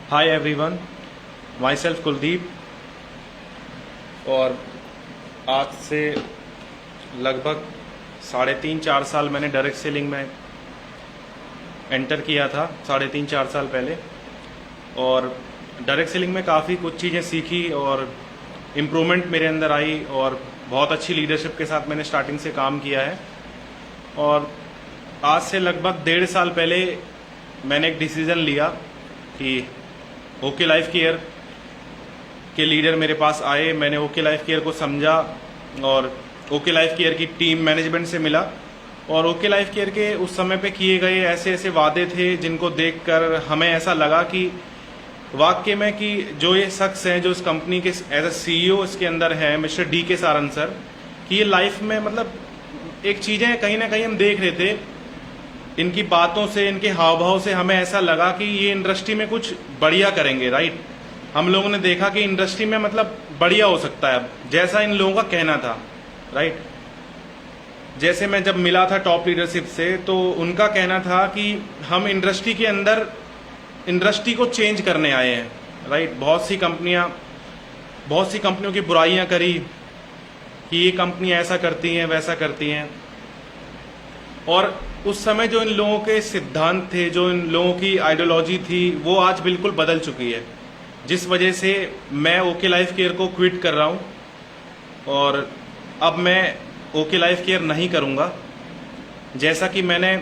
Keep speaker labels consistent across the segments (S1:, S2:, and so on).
S1: Hi everyone, my self Kuldeep. और आज से लगभग 3.5-4 साल मैंने डायरेक्ट सेलिंग में एंटर किया था, 3.5-4 साल पहले। और डायरेक्ट सेलिंग में काफ़ी कुछ चीज़ें सीखी और इम्प्रूवमेंट मेरे अंदर आई और बहुत अच्छी लीडरशिप के साथ मैंने स्टार्टिंग से काम किया है। और आज से लगभग 1.5 साल पहले मैंने एक डिसीज़न लिया कि ओके लाइफ केयर के लीडर मेरे पास आए। मैंने ओके लाइफ केयर को समझा और ओके लाइफ केयर की टीम मैनेजमेंट से मिला। और ओके लाइफ केयर के उस समय पे किए गए ऐसे ऐसे वादे थे जिनको देखकर हमें ऐसा लगा कि वाकई में कि जो ये शख्स हैं जो इस कंपनी के एज अ CEO इसके अंदर है, मिस्टर DK सारन सर, कि ये लाइफ में मतलब एक चीज़ें कहीं ना कहीं हम देख रहे थे इनकी बातों से, इनके हाव भाव से हमें ऐसा लगा कि ये इंडस्ट्री में कुछ बढ़िया करेंगे। राइट, हम लोगों ने देखा कि इंडस्ट्री में मतलब बढ़िया हो सकता है, जैसा इन लोगों का कहना था। राइट, जैसे मैं जब मिला था टॉप लीडरशिप से तो उनका कहना था कि हम इंडस्ट्री के अंदर इंडस्ट्री को चेंज करने आए हैं। राइट, बहुत सी कंपनियों की बुराइयां करी कि ये कंपनियां ऐसा करती हैं, वैसा करती हैं। और उस समय जो इन लोगों के सिद्धांत थे, जो इन लोगों की आइडियोलॉजी थी, वो आज बिल्कुल बदल चुकी है, जिस वजह से मैं ओके लाइफ केयर को क्विट कर रहा हूँ और अब मैं ओके लाइफ केयर नहीं करूँगा। जैसा कि मैंने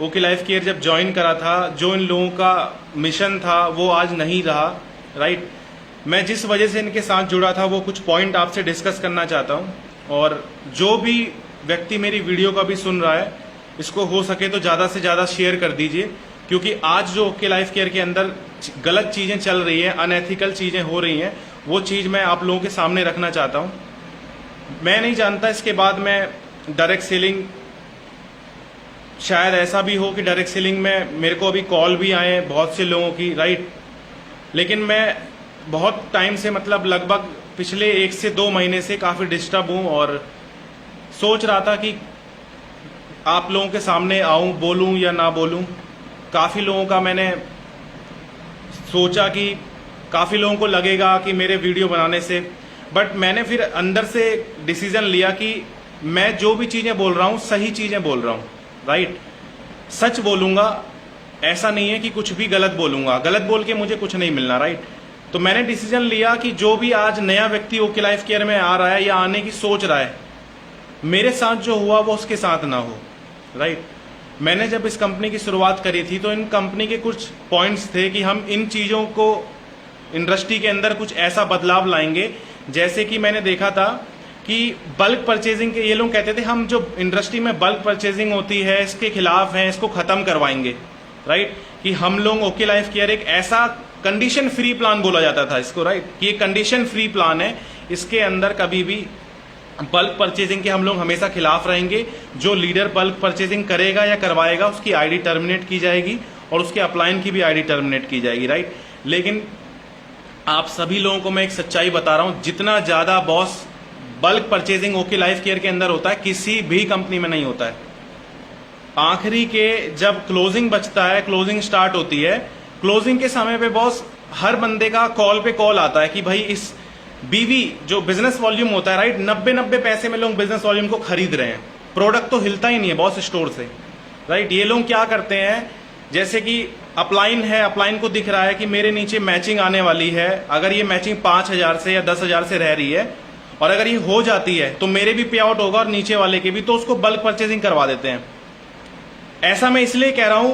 S1: ओके लाइफ केयर जब ज्वाइन करा था, जो इन लोगों का मिशन था वो आज नहीं रहा। राइट, मैं जिस वजह से इनके साथ जुड़ा था वो कुछ पॉइंट आपसे डिस्कस करना चाहता हूँ। और जो भी व्यक्ति मेरी वीडियो का भी सुन रहा है, इसको हो सके तो ज़्यादा से ज़्यादा शेयर कर दीजिए, क्योंकि आज जो ओके लाइफ केयर के अंदर गलत चीज़ें चल रही हैं, अनएथिकल चीज़ें हो रही हैं, वो चीज़ मैं आप लोगों के सामने रखना चाहता हूँ। मैं नहीं जानता इसके बाद मैं डायरेक्ट सेलिंग, शायद ऐसा भी हो कि डायरेक्ट सेलिंग में मेरे को अभी कॉल भी आए हैं बहुत से लोगों की। राइट, लेकिन मैं बहुत टाइम से मतलब लगभग पिछले 1 से 2 महीने से काफ़ी डिस्टर्ब हूँ और सोच रहा था कि आप लोगों के सामने आऊं, बोलूं या ना बोलूं। काफ़ी लोगों का मैंने सोचा कि काफ़ी लोगों को लगेगा कि मेरे वीडियो बनाने से, बट मैंने फिर अंदर से डिसीजन लिया कि मैं जो भी चीज़ें बोल रहा हूं सही चीज़ें बोल रहा हूं। राइट, सच बोलूंगा, ऐसा नहीं है कि कुछ भी गलत बोलूंगा, गलत बोल के मुझे कुछ नहीं मिलना। राइट, तो मैंने डिसीजन लिया कि जो भी आज नया व्यक्ति ओके लाइफ केयर में आ रहा है या आने की सोच रहा है, मेरे साथ जो हुआ वो उसके साथ ना हो। राइट, मैंने जब इस कंपनी की शुरुआत करी थी तो इन कंपनी के कुछ पॉइंट्स थे कि हम इन चीज़ों को इंडस्ट्री के अंदर कुछ ऐसा बदलाव लाएंगे। जैसे कि मैंने देखा था कि बल्क परचेजिंग के, ये लोग कहते थे हम जो इंडस्ट्री में बल्क परचेजिंग होती है इसके खिलाफ हैं, इसको खत्म करवाएंगे। राइट, कि हम लोग ओके लाइफ केयर एक ऐसा कंडीशन फ्री प्लान बोला जाता था इसको। राइट, कि ये कंडीशन फ्री प्लान है, इसके अंदर कभी भी बल्क परचेजिंग के हम लोग हमेशा खिलाफ रहेंगे। जो लीडर बल्क परचेजिंग करेगा या करवाएगा उसकी आईडी टर्मिनेट की जाएगी और उसके अपलाइन की भी आईडी टर्मिनेट की जाएगी। राइट, लेकिन आप सभी लोगों को मैं एक सच्चाई बता रहा हूं, जितना ज्यादा boss bulk purchasing okay life care के अंदर होता है किसी भी कंपनी में नहीं होता है। आखिरी के जब क्लोजिंग बचता है, क्लोजिंग स्टार्ट होती है, क्लोजिंग के समय पे बॉस हर बंदे का कॉल पे कॉल आता है कि भाई इस बीवी जो बिजनेस वॉल्यूम होता है, राइट, 90 पैसे में लोग बिजनेस वॉल्यूम को खरीद रहे हैं। प्रोडक्ट तो हिलता ही नहीं है बॉस स्टोर से। राइट, ये लोग क्या करते हैं, जैसे कि अपलाइन है, अपलाइन को दिख रहा है कि मेरे नीचे मैचिंग आने वाली है, अगर ये मैचिंग 5,000 से या 10,000 से रह रही है और अगर ये हो जाती है तो मेरे भी पे आउट होगा और नीचे वाले के भी, तो उसको बल्क परचेजिंग करवा देते हैं। ऐसा मैं इसलिए कह रहा हूं,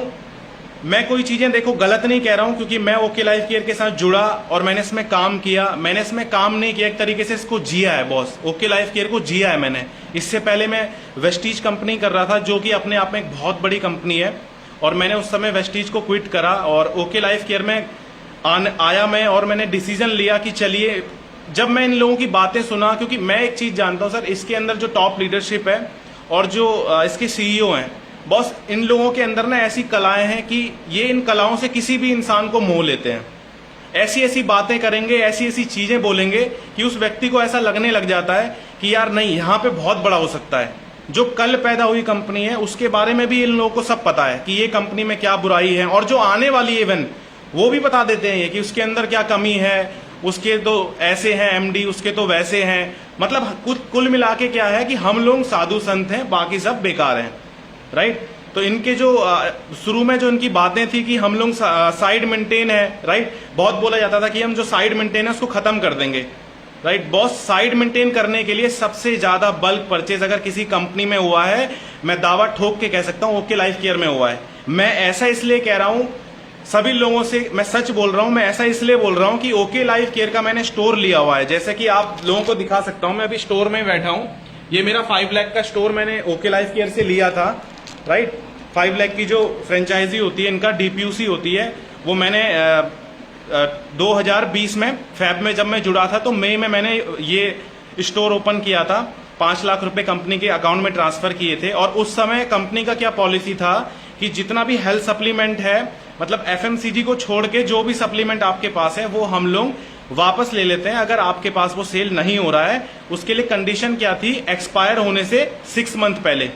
S1: मैं कोई चीजें देखो गलत नहीं कह रहा हूं, क्योंकि मैं ओके लाइफ केयर के साथ जुड़ा और मैंने इसमें काम किया। मैंने इसमें काम नहीं किया, एक तरीके से इसको जिया है बॉस, ओके लाइफ केयर को जिया है मैंने। इससे पहले मैं वेस्टीज कंपनी कर रहा था, जो कि अपने आप में एक बहुत बड़ी कंपनी है, और मैंने उस समय वेस्टीज को क्विट करा और ओके लाइफ केयर में आया मैं। और मैंने डिसीजन लिया कि चलिए, जब मैं इन लोगों की बातें सुना, क्योंकि मैं एक चीज जानता हूं सर, इसके अंदर जो टॉप लीडरशिप है और जो इसके CEO हैं बॉस, इन लोगों के अंदर ना ऐसी कलाएं हैं कि ये इन कलाओं से किसी भी इंसान को मोह लेते हैं। ऐसी ऐसी बातें करेंगे, ऐसी ऐसी चीजें बोलेंगे कि उस व्यक्ति को ऐसा लगने लग जाता है कि यार नहीं, यहाँ पे बहुत बड़ा हो सकता है। जो कल पैदा हुई कंपनी है उसके बारे में भी इन लोगों को सब पता है कि ये कंपनी में क्या बुराई है, और जो आने वाली है इवन वो भी बता देते हैं ये कि उसके अंदर क्या कमी है, उसके तो ऐसे हैं एमडी, उसके तो वैसे हैं। मतलब कुल मिला के क्या है कि हम लोग साधु संत हैं, बाकी सब बेकार हैं, राइट। तो इनके जो शुरू में जो इनकी बातें थी कि हम लोग साइड मेंटेन है, राइट, बहुत बोला जाता था कि हम जो साइड मेंटेन है उसको खत्म कर देंगे, राइट। बॉस, साइड मेंटेन करने के लिए सबसे ज्यादा बल्क परचेज अगर किसी कंपनी में हुआ है, मैं दावा ठोक के कह सकता हूं ओके लाइफ केयर में हुआ है। मैं ऐसा इसलिए कह रहा हूं, सभी लोगों से मैं सच बोल रहा हूं, मैं ऐसा इसलिए बोल रहा हूं कि ओके लाइफ केयर का मैंने स्टोर लिया हुआ है। जैसे कि आप लोगों को दिखा सकता हूं, मैं अभी स्टोर में बैठा हूं, ये मेरा 5 लाख का स्टोर मैंने ओके लाइफ केयर से लिया था, राइट। 5 लाख की जो फ्रेंचाइजी होती है, इनका डीपीयूसी होती है, वो मैंने 2020 में फैब में जब मैं जुड़ा था तो मई में मैंने ये स्टोर ओपन किया था। 5 लाख रुपए कंपनी के अकाउंट में ट्रांसफर किए थे। और उस समय कंपनी का क्या पॉलिसी था कि जितना भी हेल्थ सप्लीमेंट है, मतलब एफएमसीजी को छोड़ के जो भी सप्लीमेंट आपके पास है वो हम लोग वापस ले लेते हैं अगर आपके पास वो सेल नहीं हो रहा है। उसके लिए कंडीशन क्या थी, एक्सपायर होने से 6 मंथ पहले,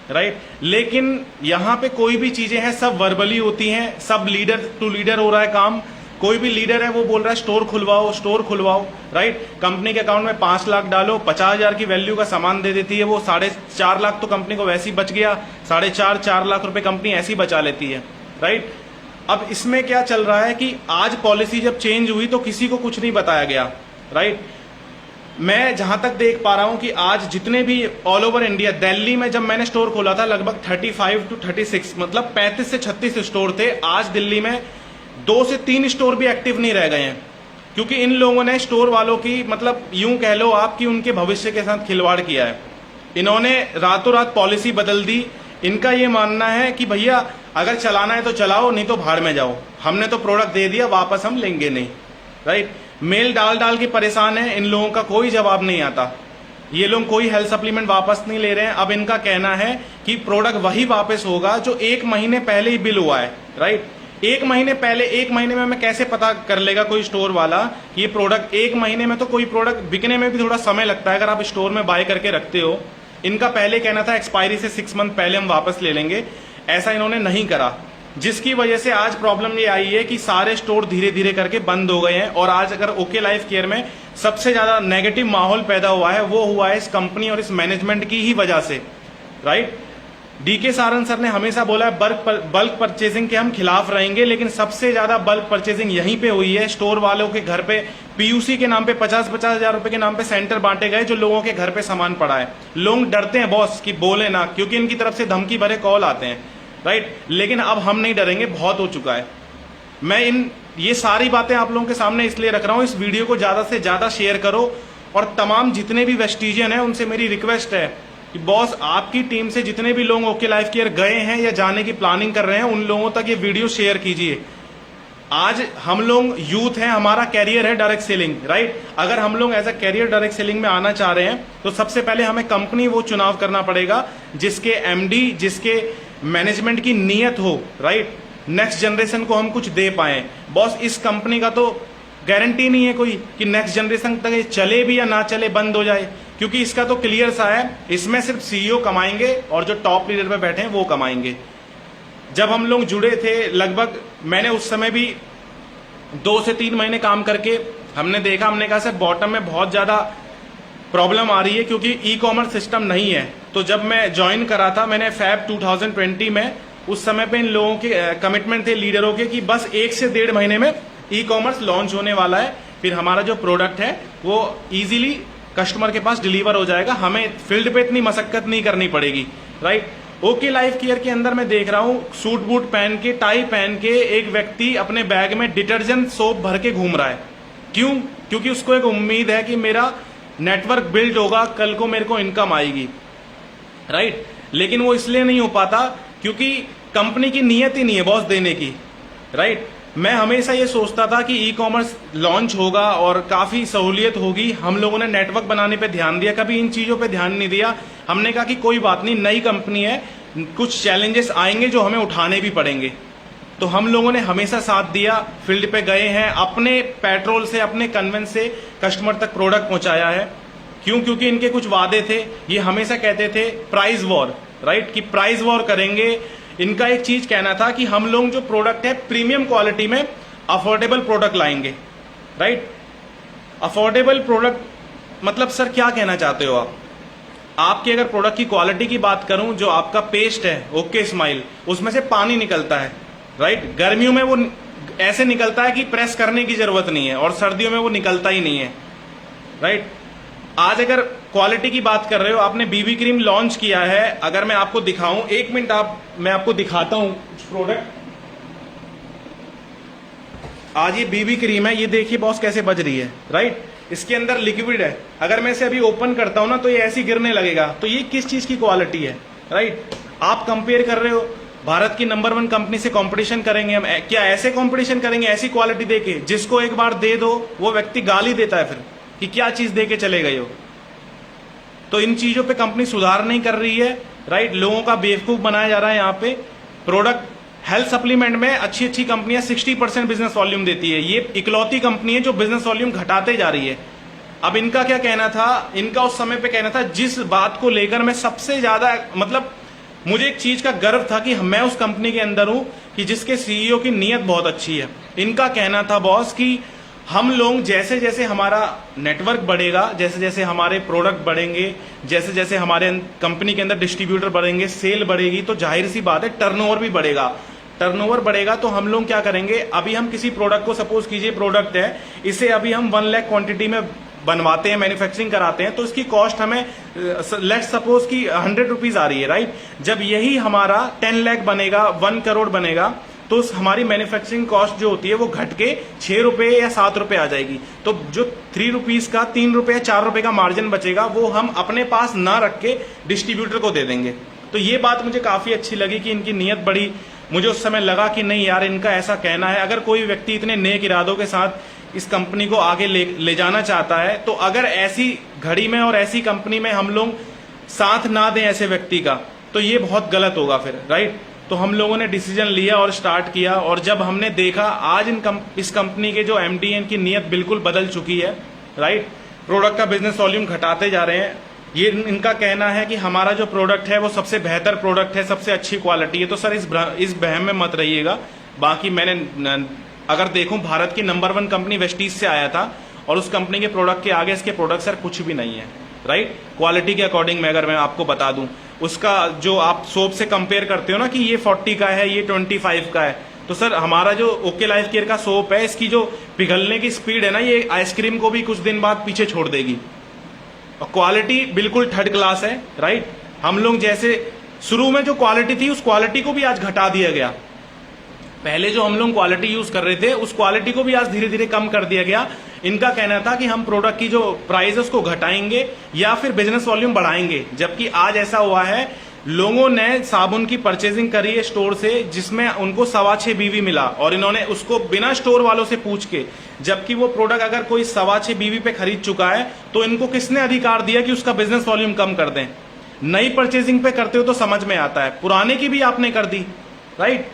S1: राइट। लेकिन यहां पे कोई भी चीजें हैं सब वर्बली होती हैं, सब लीडर टू लीडर हो रहा है काम। कोई भी लीडर है वो बोल रहा है स्टोर खुलवाओ, स्टोर खुलवाओ, राइट। कंपनी के अकाउंट में 5 लाख डालो, 50,000 की वैल्यू का सामान दे देती है वो, 4.5 लाख तो कंपनी को वैसे ही बच गया, 4.5 लाख रुपए कंपनी ऐसी बचा लेती है, राइट। अब इसमें क्या चल रहा है कि आज पॉलिसी जब चेंज हुई तो किसी को कुछ नहीं बताया गया, राइट। मैं जहां तक देख पा रहा हूं कि आज जितने भी ऑल ओवर इंडिया, दिल्ली में जब मैंने स्टोर खोला था लगभग 35 to 36, मतलब 35 से 36 स्टोर थे। आज दिल्ली में 2 से 3 स्टोर भी एक्टिव नहीं रह गए हैं, क्योंकि इन लोगों ने स्टोर वालों की, मतलब यूं कह लो आप कि उनके भविष्य के साथ खिलवाड़ किया है। इन्होंने रातों रात पॉलिसी बदल दी। इनका ये मानना है कि भैया अगर चलाना है तो चलाओ, नहीं तो भाड़ में जाओ, हमने तो प्रोडक्ट दे दिया, वापस हम लेंगे नहीं, राइट। मेल डाल डाल के परेशान है, इन लोगों का कोई जवाब नहीं आता। ये लोग कोई हेल्थ सप्लीमेंट वापस नहीं ले रहे हैं। अब इनका कहना है कि प्रोडक्ट वही वापस होगा जो 1 महीने पहले ही बिल हुआ है, राइट। 1 महीने पहले, 1 महीने में मैं कैसे पता कर लेगा कोई स्टोर वाला ये प्रोडक्ट 1 महीने में? तो कोई प्रोडक्ट बिकने में भी थोड़ा समय लगता है अगर आप स्टोर में बाय करके रखते हो। इनका पहले कहना था एक्सपायरी से 6 मंथ पहले हम वापस ले लेंगे, ऐसा इन्होंने नहीं करा, जिसकी वजह से आज प्रॉब्लम ये आई है कि सारे स्टोर धीरे धीरे करके बंद हो गए हैं। और आज अगर ओके लाइफ केयर में सबसे ज्यादा नेगेटिव माहौल पैदा हुआ है, वो हुआ है इस कंपनी और इस मैनेजमेंट की ही वजह से, राइट। डीके सारन सर ने हमेशा बोला है बल्क परचेजिंग के हम खिलाफ रहेंगे, लेकिन सबसे ज्यादा बल्क परचेजिंग यहीं पे हुई है। स्टोर वालों के घर पे पीयूसी के नाम पे 50-50 हजार रुपए के नाम पे सेंटर बांटे गए, जो लोगों के घर पे सामान पड़ा है। लोग डरते हैं बॉस कि बोले ना, क्योंकि इनकी तरफ से धमकी भरे कॉल आते हैं, राइट। लेकिन अब हम नहीं डरेंगे, बहुत हो चुका है। मैं ये सारी बातें आप लोगों के सामने इसलिए रख रहा हूं, इस वीडियो को ज्यादा से ज्यादा शेयर करो। और तमाम जितने भी वेस्टिजियन है उनसे मेरी रिक्वेस्ट है कि बॉस, आपकी टीम से जितने भी लोग ओके लाइफ केयर गए हैं या जाने की प्लानिंग कर रहे हैं, उन लोगों तक ये वीडियो शेयर कीजिए। आज हम लोग यूथ हैं, हमारा कैरियर है डायरेक्ट सेलिंग, राइट। अगर हम लोग as a career direct selling में आना चाह रहे हैं तो सबसे पहले हमें कंपनी वो चुनाव करना पड़ेगा जिसके एमडी, जिसके मैनेजमेंट की नीयत हो, राइट। नेक्स्ट जनरेशन को हम कुछ दे पाए। बॉस, इस कंपनी का तो गारंटी नहीं है कोई कि नेक्स्ट जनरेशन तक ये चले भी या ना चले, बंद हो जाए, क्योंकि इसका तो क्लियर सा है, इसमें सिर्फ सीईओ कमाएंगे और जो टॉप लीडर पे बैठे हैं वो कमाएंगे। जब हम लोग जुड़े थे, लगभग मैंने उस समय भी 2 से 3 महीने काम करके हमने देखा, हमने कहा सर बॉटम में बहुत ज्यादा प्रॉब्लम आ रही है क्योंकि ई कॉमर्स सिस्टम नहीं है। तो जब मैं ज्वाइन करा था मैंने फैब 2020 में, उस समय पे इन लोगों के कमिटमेंट थे लीडरों के कि बस 1 से 1.5 महीने में ई कॉमर्स लॉन्च होने वाला है, फिर हमारा जो प्रोडक्ट है वो इजीली कस्टमर के पास डिलीवर हो जाएगा, हमें फील्ड पे इतनी मशक्कत नहीं करनी पड़ेगी, राइट। ओके लाइफ केयर के अंदर मैं देख रहा हूं सूट बूट पहन के, टाई पहन के एक व्यक्ति अपने बैग में डिटर्जेंट सोप भर के घूम रहा है। क्यों? क्योंकि उसको एक उम्मीद है कि मेरा नेटवर्क बिल्ड होगा, कल को मेरे को इनकम आएगी, राइट। लेकिन वो इसलिए नहीं हो पाता क्योंकि कंपनी की नीयत ही नहीं है बॉस देने की, राइट। मैं हमेशा ये सोचता था कि ई कॉमर्स लॉन्च होगा और काफी सहूलियत होगी। हम लोगों ने नेटवर्क बनाने पे ध्यान दिया, कभी इन चीजों पे ध्यान नहीं दिया। हमने कहा कि कोई बात नहीं, नई कंपनी है, कुछ चैलेंजेस आएंगे जो हमें उठाने भी पड़ेंगे। तो हम लोगों ने हमेशा साथ दिया, फील्ड पे गए हैं, अपने पेट्रोल से, अपने कन्वेंस से कस्टमर तक प्रोडक्ट पहुंचाया है। क्यों? क्योंकि इनके कुछ वादे थे, ये हमेशा कहते थे प्राइस वॉर, राइट, कि प्राइस वॉर करेंगे। इनका एक चीज कहना था कि हम लोग जो प्रोडक्ट है प्रीमियम क्वालिटी में अफोर्डेबल प्रोडक्ट लाएंगे, राइट। अफोर्डेबल प्रोडक्ट मतलब सर क्या कहना चाहते हो आप? आपकी अगर प्रोडक्ट की क्वालिटी की बात करूं, जो आपका पेस्ट है ओके स्माइल, उसमें से पानी निकलता है, राइट। गर्मियों में वो ऐसे निकलता है कि प्रेस करने की जरूरत नहीं है, और सर्दियों में वो निकलता ही नहीं है, राइट। आज अगर क्वालिटी की बात कर रहे हो, आपने बीबी क्रीम लॉन्च किया है, अगर मैं आपको दिखाऊं, एक मिनट मैं आपको दिखाता हूं प्रोडक्ट। आज ये बीबी क्रीम है, ये देखिए बॉस कैसे बज रही है, राइट। इसके अंदर लिक्विड है, अगर मैं इसे अभी ओपन करता हूं ना तो ये ऐसी गिरने लगेगा। तो ये किस चीज की क्वालिटी है, राइट। आप कंपेयर कर रहे हो भारत की नंबर 1 कंपनी से, कंपटीशन करेंगे हम, क्या ऐसे कंपटीशन करेंगे ऐसी क्वालिटी देके? जिसको एक बार दे दो वो व्यक्ति गाली देता है फिर कि क्या चीज देके चले गए हो। तो इन चीजों पे कंपनी सुधार नहीं कर रही है, राइट। लोगों का बेवकूफ बनाया जा रहा है यहाँ पे। प्रोडक्ट हेल्थ सप्लीमेंट में अच्छी अच्छी कंपनियां 60% बिजनेस वॉल्यूम देती है, ये इकलौती कंपनी है जो बिजनेस वॉल्यूम घटाते जा रही है। अब इनका क्या कहना था, इनका उस समय पे कहना था, जिस बात को लेकर मैं सबसे ज्यादा मतलब मुझे एक चीज का गर्व था कि मैं उस कंपनी के अंदर हूं कि जिसके सीईओ की नीयत बहुत अच्छी है। इनका कहना था बॉस कि हम लोग जैसे जैसे हमारा नेटवर्क बढ़ेगा, जैसे जैसे हमारे प्रोडक्ट बढ़ेंगे, जैसे जैसे हमारे कंपनी के अंदर डिस्ट्रीब्यूटर बढ़ेंगे, सेल बढ़ेगी, तो जाहिर सी बात है टर्नओवर भी बढ़ेगा। टर्नओवर बढ़ेगा तो हम लोग क्या करेंगे, अभी हम किसी प्रोडक्ट को, सपोज कीजिए प्रोडक्ट है, इसे अभी हम 1 लाख क्वांटिटी में बनवाते हैं, मैन्युफैक्चरिंग कराते हैं, तो इसकी कॉस्ट हमें लेट्स सपोज की 100 रुपीज आ रही है, राइट। जब यही हमारा 10 लाख बनेगा, 1 करोड़ बनेगा, तो हमारी मैन्युफैक्चरिंग कॉस्ट जो होती है वो घट के 6 रुपए या 7 रुपए आ जाएगी। तो जो 3 रुपीज का 3 रुपए या 4 रुपए का मार्जिन बचेगा वो हम अपने पास ना रख के डिस्ट्रीब्यूटर को दे देंगे। तो ये बात मुझे काफी अच्छी लगी कि इनकी नीयत बड़ी, मुझे उस समय लगा कि नहीं यार, इनका ऐसा कहना है। अगर कोई व्यक्ति इतने नेक इरादों के साथ इस कंपनी को आगे ले जाना चाहता है, तो अगर ऐसी घड़ी में और ऐसी कंपनी में हम लोग साथ ना दें ऐसे व्यक्ति का, तो ये बहुत गलत होगा फिर, राइट। तो हम लोगों ने डिसीजन लिया और स्टार्ट किया, और जब हमने देखा आज इस कंपनी के जो एमडी हैं, इनकी नीयत बिल्कुल बदल चुकी है, राइट। प्रोडक्ट का बिजनेस वॉल्यूम घटाते जा रहे हैं। ये इनका कहना है कि हमारा जो प्रोडक्ट है वो सबसे बेहतर प्रोडक्ट है, सबसे अच्छी क्वालिटी है। तो सर इस बहम में मत रहिएगा। बाकी मैंने अगर देखूं, भारत की नंबर 1 कंपनी वेस्टीज से आया था, और उस कंपनी के प्रोडक्ट के आगे इसके प्रोडक्ट सर कुछ भी नहीं है, राइट। क्वालिटी के अकॉर्डिंग में अगर मैं आपको बता दूं, उसका जो आप सोप से कंपेयर करते हो ना कि ये 40 का है, ये 25 का है, तो सर हमारा जो ओके लाइफ केयर का सोप है, इसकी जो पिघलने की स्पीड है ना, ये आइसक्रीम को भी कुछ दिन बाद पीछे छोड़ देगी। और क्वालिटी बिल्कुल 3rd क्लास है, राइट। हम लोग जैसे शुरू में जो क्वालिटी थी, उस क्वालिटी को भी आज घटा दिया गया। पहले जो हम लोग क्वालिटी यूज कर रहे थे, उस क्वालिटी को भी आज धीरे धीरे कम कर दिया गया। इनका कहना था कि हम प्रोडक्ट की जो प्राइस है उसको घटाएंगे या फिर बिजनेस वॉल्यूम बढ़ाएंगे, जबकि आज ऐसा हुआ है, लोगों ने साबुन की परचेजिंग करी है स्टोर से, जिसमें उनको 6.25 बीवी मिला, और इन्होंने उसको बिना स्टोर वालों से पूछ के, जबकि वो प्रोडक्ट अगर कोई 6.25 बीवी पे खरीद चुका है, तो इनको किसने अधिकार दिया कि उसका बिजनेस वॉल्यूम कम कर दें? नई परचेजिंग पे करते हो तो समझ में आता है, पुराने की भी आपने कर दी, राइट।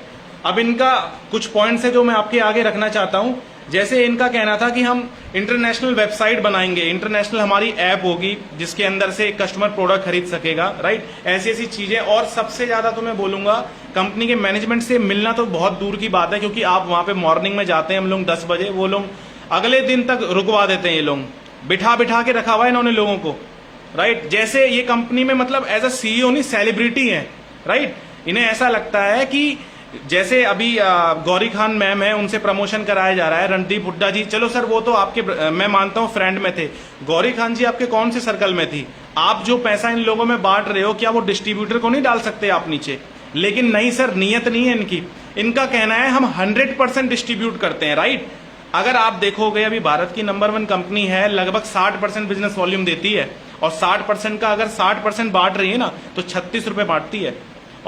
S1: अब इनका कुछ पॉइंट्स है जो मैं आपके आगे रखना चाहता हूं। जैसे इनका कहना था कि हम इंटरनेशनल वेबसाइट बनाएंगे, इंटरनेशनल हमारी ऐप होगी जिसके अंदर से कस्टमर प्रोडक्ट खरीद सकेगा, राइट। ऐसी ऐसी चीजें। और सबसे ज्यादा तो मैं बोलूंगा, कंपनी के मैनेजमेंट से मिलना तो बहुत दूर की बात है, क्योंकि आप वहां पे मॉर्निंग में जाते हैं हम लोग 10 बजे, वो लोग अगले दिन तक रुकवा देते हैं। ये लोग बिठा बिठा के रखा हुआ है इन्होंने लोगों को, राइट। जैसे ये कंपनी में मतलब एज अ सीईओ नहीं, सेलिब्रिटी है, राइट। इन्हें ऐसा लगता है कि जैसे अभी गौरी खान मैम है, उनसे प्रमोशन कराया जा रहा है, रणदीप हुड्डा जी, चलो सर वो तो आपके मैं मानता हूं फ्रेंड में थे। गौरी खान जी आपके कौन से सर्कल में थी? आप जो पैसा इन लोगों में बांट रहे हो, क्या वो डिस्ट्रीब्यूटर को नहीं डाल सकते आप नीचे? लेकिन नहीं सर, नीयत नहीं है इनकी। इनका कहना है हम 100% डिस्ट्रीब्यूट करते हैं, राइट। अगर आप देखोगे, अभी भारत की नंबर 1 कंपनी है, लगभग 60% बिजनेस वॉल्यूम देती है, और 60% का अगर 60% बांट रही है ना, तो 36 रुपए बांटती है।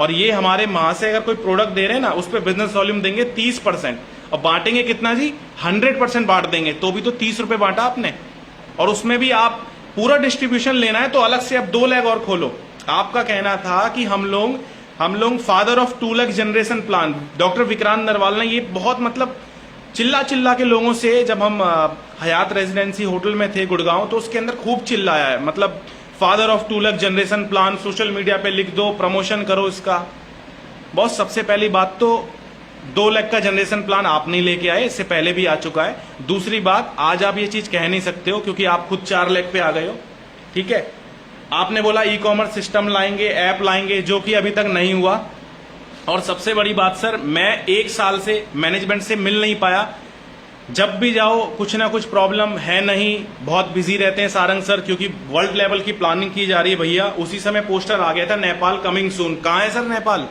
S1: और ये हमारे वहां से अगर कोई प्रोडक्ट दे रहे हैं ना, उस पर बिजनेस वॉल्यूम देंगे 30%, और बांटेंगे कितना जी? 100% बांट देंगे, तो भी तो 30 रुपए बांटा आपने। और उसमें भी आप पूरा डिस्ट्रीब्यूशन लेना है तो अलग से अब 2 लाख और खोलो। आपका कहना था कि हम लोग father of 2 lakh generation plan, doctor Vikrant Narwal ने ये बहुत मतलब चिल्ला चिल्ला के लोगों से, जब हम हयात रेजिडेंसी होटल में थे गुड़गांव, तो उसके अंदर खूब चिल्लाया है, मतलब father of 2 lakh generation plan, social media पे लिख दो, प्रमोशन करो इसका। बॉस सबसे पहली बात तो 2 लाख का जनरेशन प्लान आप नहीं लेके आए, इससे पहले भी आ चुका है। दूसरी बात, आज आप ये चीज कह नहीं सकते हो क्योंकि आप खुद 4 लाख पे आ गए हो। ठीक है, आपने बोला ई कॉमर्स सिस्टम लाएंगे, ऐप लाएंगे, जो कि अभी तक नहीं हुआ। और सबसे बड़ी बात सर, मैं 1 साल से मैनेजमेंट से मिल नहीं पाया। जब भी जाओ कुछ ना कुछ प्रॉब्लम है, नहीं बहुत बिजी रहते हैं सारंग सर, क्योंकि वर्ल्ड लेवल की प्लानिंग की जा रही है भैया। उसी समय पोस्टर आ गया था नेपाल कमिंग सून। कहाँ है सर नेपाल?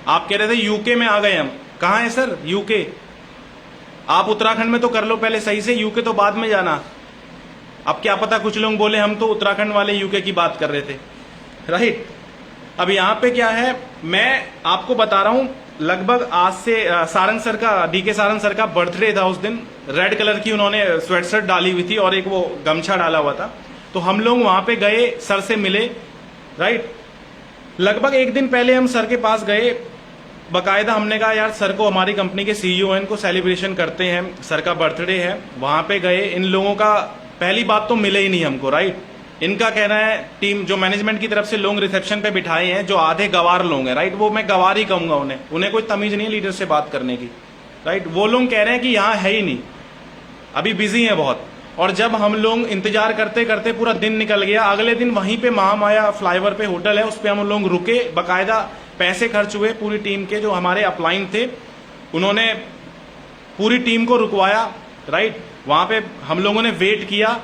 S1: आप कह रहे थे यूके में आ गए हम। कहाँ है सर यूके? आप उत्तराखंड में तो कर लो पहले सही से, यूके तो बाद में जाना। अब क्या पता कुछ लोग बोले हम तो उत्तराखंड वाले यूके की बात कर रहे थे, राइट। अब यहाँ पे क्या है, मैं आपको बता रहा हूं, लगभग आज से सारंग सर का, डीके सारंग सर का बर्थडे था उस दिन। रेड कलर की उन्होंने स्वेटशर्ट डाली हुई थी और एक वो गमछा डाला हुआ था। तो हम लोग वहां पे गए, सर से मिले, राइट। लगभग 1 दिन पहले हम सर के पास गए, बकायदा हमने कहा यार सर को, हमारी कंपनी के सीईओ हैं, इनको सेलिब्रेशन करते हैं, सर का बर्थडे है। वहां पे गए, इन लोगों का पहली बात तो मिले ही नहीं हमको, राइट। इनका कहना है, टीम जो मैनेजमेंट की तरफ से लोग रिसेप्शन पे बिठाए हैं, जो आधे गवार लोग हैं, राइट, वो मैं गवार ही कहूंगा उन्हें कोई तमीज नहीं है लीडर से बात करने की, राइट। वो लोग कह रहे हैं कि यहाँ है ही नहीं, अभी बिजी है बहुत। और जब हम लोग इंतजार करते करते पूरा दिन निकल गया, अगले दिन वहीं पे महामाया फ्लाईओवर पे होटल है, उस पर हम लोग रुके, बकायदा पैसे खर्च हुए पूरी टीम के, जो हमारे अपलाइन थे उन्होंने पूरी टीम को रुकवाया, राइट। वहां पे हम लोगों ने वेट किया,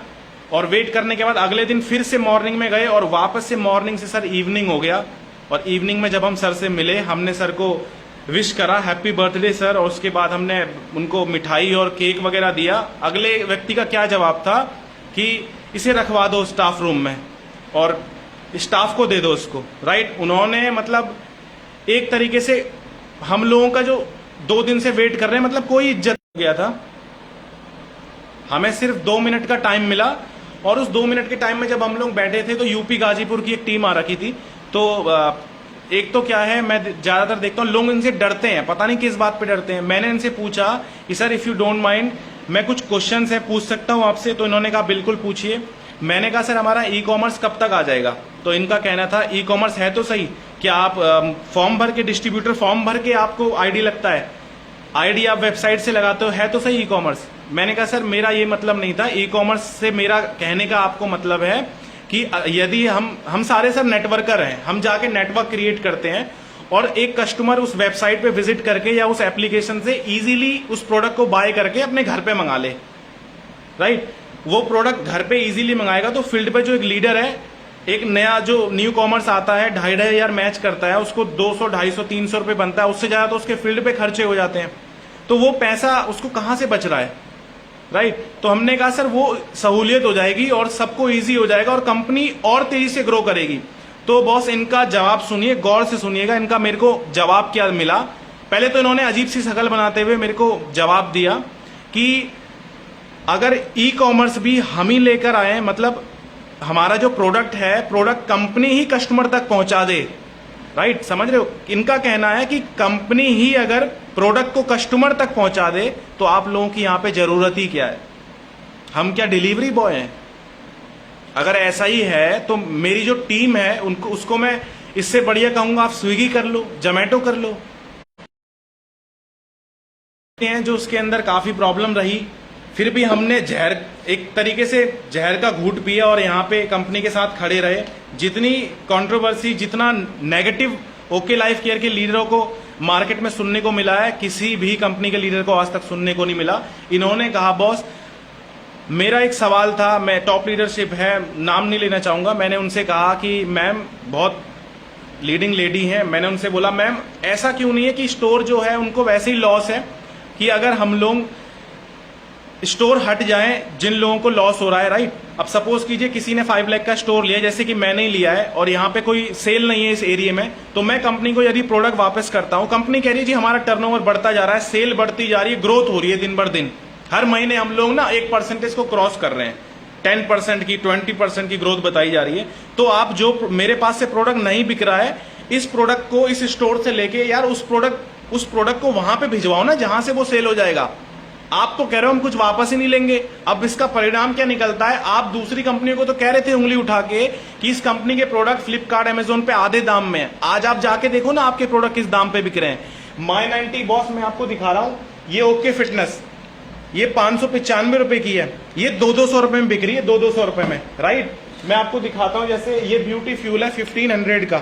S1: और वेट करने के बाद अगले दिन फिर से मॉर्निंग में गए, और वापस से मॉर्निंग से सर इवनिंग हो गया। और इवनिंग में जब हम सर से मिले, हमने सर को विश करा, हैप्पी बर्थडे सर, और उसके बाद हमने उनको मिठाई और केक वगैरह दिया। अगले व्यक्ति का क्या जवाब था कि इसे रखवा दो स्टाफ रूम में और स्टाफ को दे दो उसको, राइट। उन्होंने मतलब एक तरीके से हम लोगों का जो 2 दिन से वेट कर रहे हैं, मतलब कोई इज्जत हो गया था। हमें सिर्फ 2 मिनट का टाइम मिला, और उस 2 मिनट के टाइम में जब हम लोग बैठे थे तो यूपी गाजीपुर की एक टीम आ रखी थी। तो एक तो क्या है, मैं ज्यादातर देखता हूँ लोग इनसे डरते हैं, पता नहीं किस बात पे डरते हैं। मैंने इनसे पूछा कि sir if you don't mind, मैं कुछ क्वेश्चंस है पूछ सकता हूँ आपसे? तो इन्होंने कहा बिल्कुल पूछिए। मैंने कहा सर हमारा ई कॉमर्स कब तक आ जाएगा? तो इनका कहना था ई कॉमर्स है तो सही, क्या आप फॉर्म भर के, डिस्ट्रीब्यूटर फॉर्म भर के आपको आईडी लगता है, आईडी आप वेबसाइट से लगाते हो, है तो सही ई कॉमर्स? मैंने कहा सर मेरा ये मतलब नहीं था, ई कॉमर्स से मेरा कहने का आपको मतलब है कि यदि हम सारे सर नेटवर्कर हैं, हम जाके नेटवर्क क्रिएट करते हैं, और एक कस्टमर उस वेबसाइट पे विजिट करके या उस एप्लीकेशन से इजीली उस प्रोडक्ट को बाय करके अपने घर पे मंगा ले, राइट। वो प्रोडक्ट घर पे इजीली मंगाएगा तो फील्ड पे जो एक लीडर है, एक नया जो न्यू कॉमर्स आता है, 2,500 मैच करता है, उसको 200, 250, 300 रुपए बनता है, उससे ज्यादा तो उसके फील्ड पे खर्चे हो जाते हैं। तो वो पैसा उसको कहां से बच रहा है, राइट। तो हमने कहा सर वो सहूलियत हो जाएगी और सबको इजी हो जाएगा और कंपनी और तेजी से ग्रो करेगी। तो बॉस इनका जवाब सुनिए, गौर से सुनिएगा, इनका मेरे को जवाब क्या मिला। पहले तो इन्होंने अजीब सी शकल बनाते हुए मेरे को जवाब दिया कि अगर ई कॉमर्स भी हम ही लेकर आए, मतलब हमारा जो प्रोडक्ट है, प्रोडक्ट कंपनी ही कस्टमर तक पहुंचा दे, राइट, समझ रहे हो। इनका कहना है कि कंपनी ही अगर प्रोडक्ट को कस्टमर तक पहुंचा दे तो आप लोगों की यहां पे जरूरत ही क्या है? हम क्या डिलीवरी बॉय हैं? अगर ऐसा ही है तो मेरी जो टीम है उनको, उसको मैं इससे बढ़िया कहूंगा आप स्विगी कर लो, जोमैटो कर लो। जो उसके अंदर काफी प्रॉब्लम रही, फिर भी हमने जहर, एक तरीके से जहर का घूंट पिया और यहाँ पे कंपनी के साथ खड़े रहे। जितनी कंट्रोवर्सी, जितना नेगेटिव ओके लाइफ केयर के लीडरों को मार्केट में सुनने को मिला है, किसी भी कंपनी के लीडर को आज तक सुनने को नहीं मिला। इन्होंने कहा बॉस, मेरा एक सवाल था, मैं टॉप लीडरशिप है, नाम नहीं लेना चाहूंगा, मैंने उनसे कहा कि मैम बहुत लीडिंग लेडी हैं, मैंने उनसे बोला मैम ऐसा क्यों नहीं है कि स्टोर जो है उनको वैसे ही लॉस है, कि अगर हम लोग स्टोर हट जाएं जिन लोगों को लॉस हो रहा है, राइट। अब सपोज कीजिए किसी ने 5 लाख का स्टोर लिया, जैसे कि मैंने ही लिया है, और यहाँ पे कोई सेल नहीं है इस एरिया में, तो मैं कंपनी को यदि प्रोडक्ट वापस करता हूँ, कंपनी कह रही है जी हमारा टर्नओवर बढ़ता जा रहा है, सेल बढ़ती जा रही है, ग्रोथ हो रही है दिन बर दिन, हर महीने हम लोग ना 1% को क्रॉस कर रहे हैं, 10% की, 20% की ग्रोथ बताई जा रही है। तो आप जो मेरे पास से प्रोडक्ट नहीं बिक रहा है, इस प्रोडक्ट को इस स्टोर से लेके यार उस प्रोडक्ट को वहां पे भिजवाओ ना जहां से वो सेल हो जाएगा। आप तो कह रहे हो हम कुछ वापस ही नहीं लेंगे। अब इसका परिणाम क्या निकलता है? आप दूसरी कंपनियों को तो कह रहे थे उंगली उठा के कि इस कंपनी के प्रोडक्ट फ्लिपकार्ट, अमेजोन पे आधे दाम में है। आज आप जाके देखो ना आपके प्रोडक्ट किस दाम पे बिक रहे हैं। माई 90 बॉस मैं आपको दिखा रहा हूं, ये ओके फिटनेस, ये 595 रुपए की है, ये 200 रुपए में बिक रही है, 200 रुपए में, राइट। मैं आपको दिखाता हूं, जैसे ये ब्यूटी फ्यूल है 1500 का,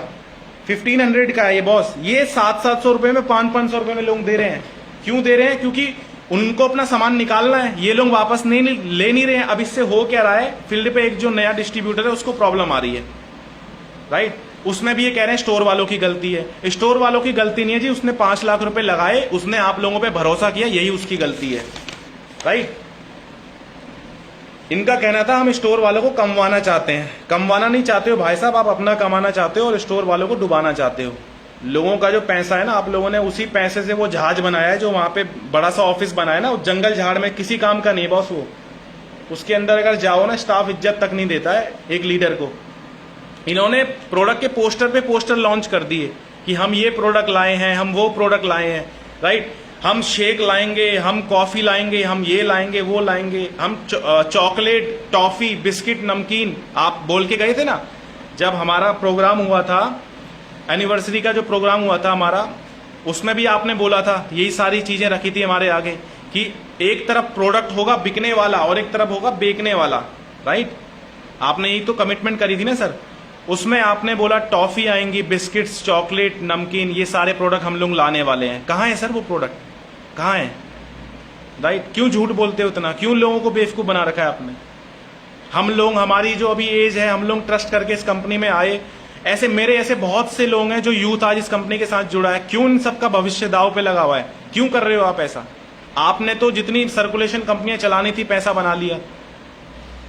S1: 1500 का है ये बॉस, ये 700 रुपए में, 500 रुपए में लोग दे रहे हैं। क्यों दे रहे हैं? क्योंकि उनको अपना सामान निकालना है, ये लोग वापस नहीं ले नहीं रहे हैं। अब इससे हो क्या रहा है, फील्ड पे एक जो नया डिस्ट्रीब्यूटर है उसको प्रॉब्लम आ रही है, राइट। उसमें भी ये कह रहे हैं स्टोर वालों की गलती है। स्टोर वालों की गलती नहीं है जी, उसने 5 लाख रुपए लगाए, उसने आप लोगों पे भरोसा किया, यही उसकी गलती है, राइट। इनका कहना था हम स्टोर वालों को कमवाना चाहते हैं। कमवाना नहीं चाहते हो भाई साहब, आप अपना कमाना चाहते हो और स्टोर वालों को डुबाना चाहते हो। लोगों का जो पैसा है ना, आप लोगों ने उसी पैसे से वो जहाज बनाया है, जो वहां पे बड़ा सा ऑफिस बनाया ना, उस जंगल झाड़ में, किसी काम का नहीं बॉस वो। उसके अंदर अगर जाओ ना, स्टाफ इज्जत तक नहीं देता है एक लीडर को। इन्होंने प्रोडक्ट के पोस्टर पे पोस्टर लॉन्च कर दिए कि हम ये प्रोडक्ट लाए हैं, हम वो प्रोडक्ट लाए हैं, राइट। हम शेक लाएंगे, हम कॉफी लाएंगे, हम ये लाएंगे, वो लाएंगे, हम चॉकलेट, टॉफी, बिस्किट, नमकीन। आप बोल के गए थे ना, जब हमारा प्रोग्राम हुआ था, एनिवर्सरी का जो प्रोग्राम हुआ था हमारा, उसमें भी आपने बोला था, यही सारी चीजें रखी थी हमारे आगे कि एक तरफ प्रोडक्ट होगा बिकने वाला और एक तरफ होगा बेचने वाला, राइट। आपने यही तो कमिटमेंट करी थी ना सर। उसमें आपने बोला टॉफी आएंगी, बिस्किट्स, चॉकलेट, नमकीन, ये सारे प्रोडक्ट हम लोग लाने वाले हैं। कहाँ है सर वो प्रोडक्ट, कहाँ है, राइट। क्यों झूठ बोलते हो इतना, क्यों लोगों को बेवकूफ बना रखा है आपने। हम लोग, हमारी जो अभी एज है, हम लोग ट्रस्ट करके इस कंपनी में आए। ऐसे मेरे ऐसे बहुत से लोग हैं जो यूथ आज इस कंपनी के साथ जुड़ा है। क्यों इन सबका भविष्य दाव पे लगा हुआ है, क्यों कर रहे हो आप ऐसा? आपने तो जितनी सर्कुलेशन कंपनियां चलानी थी पैसा बना लिया।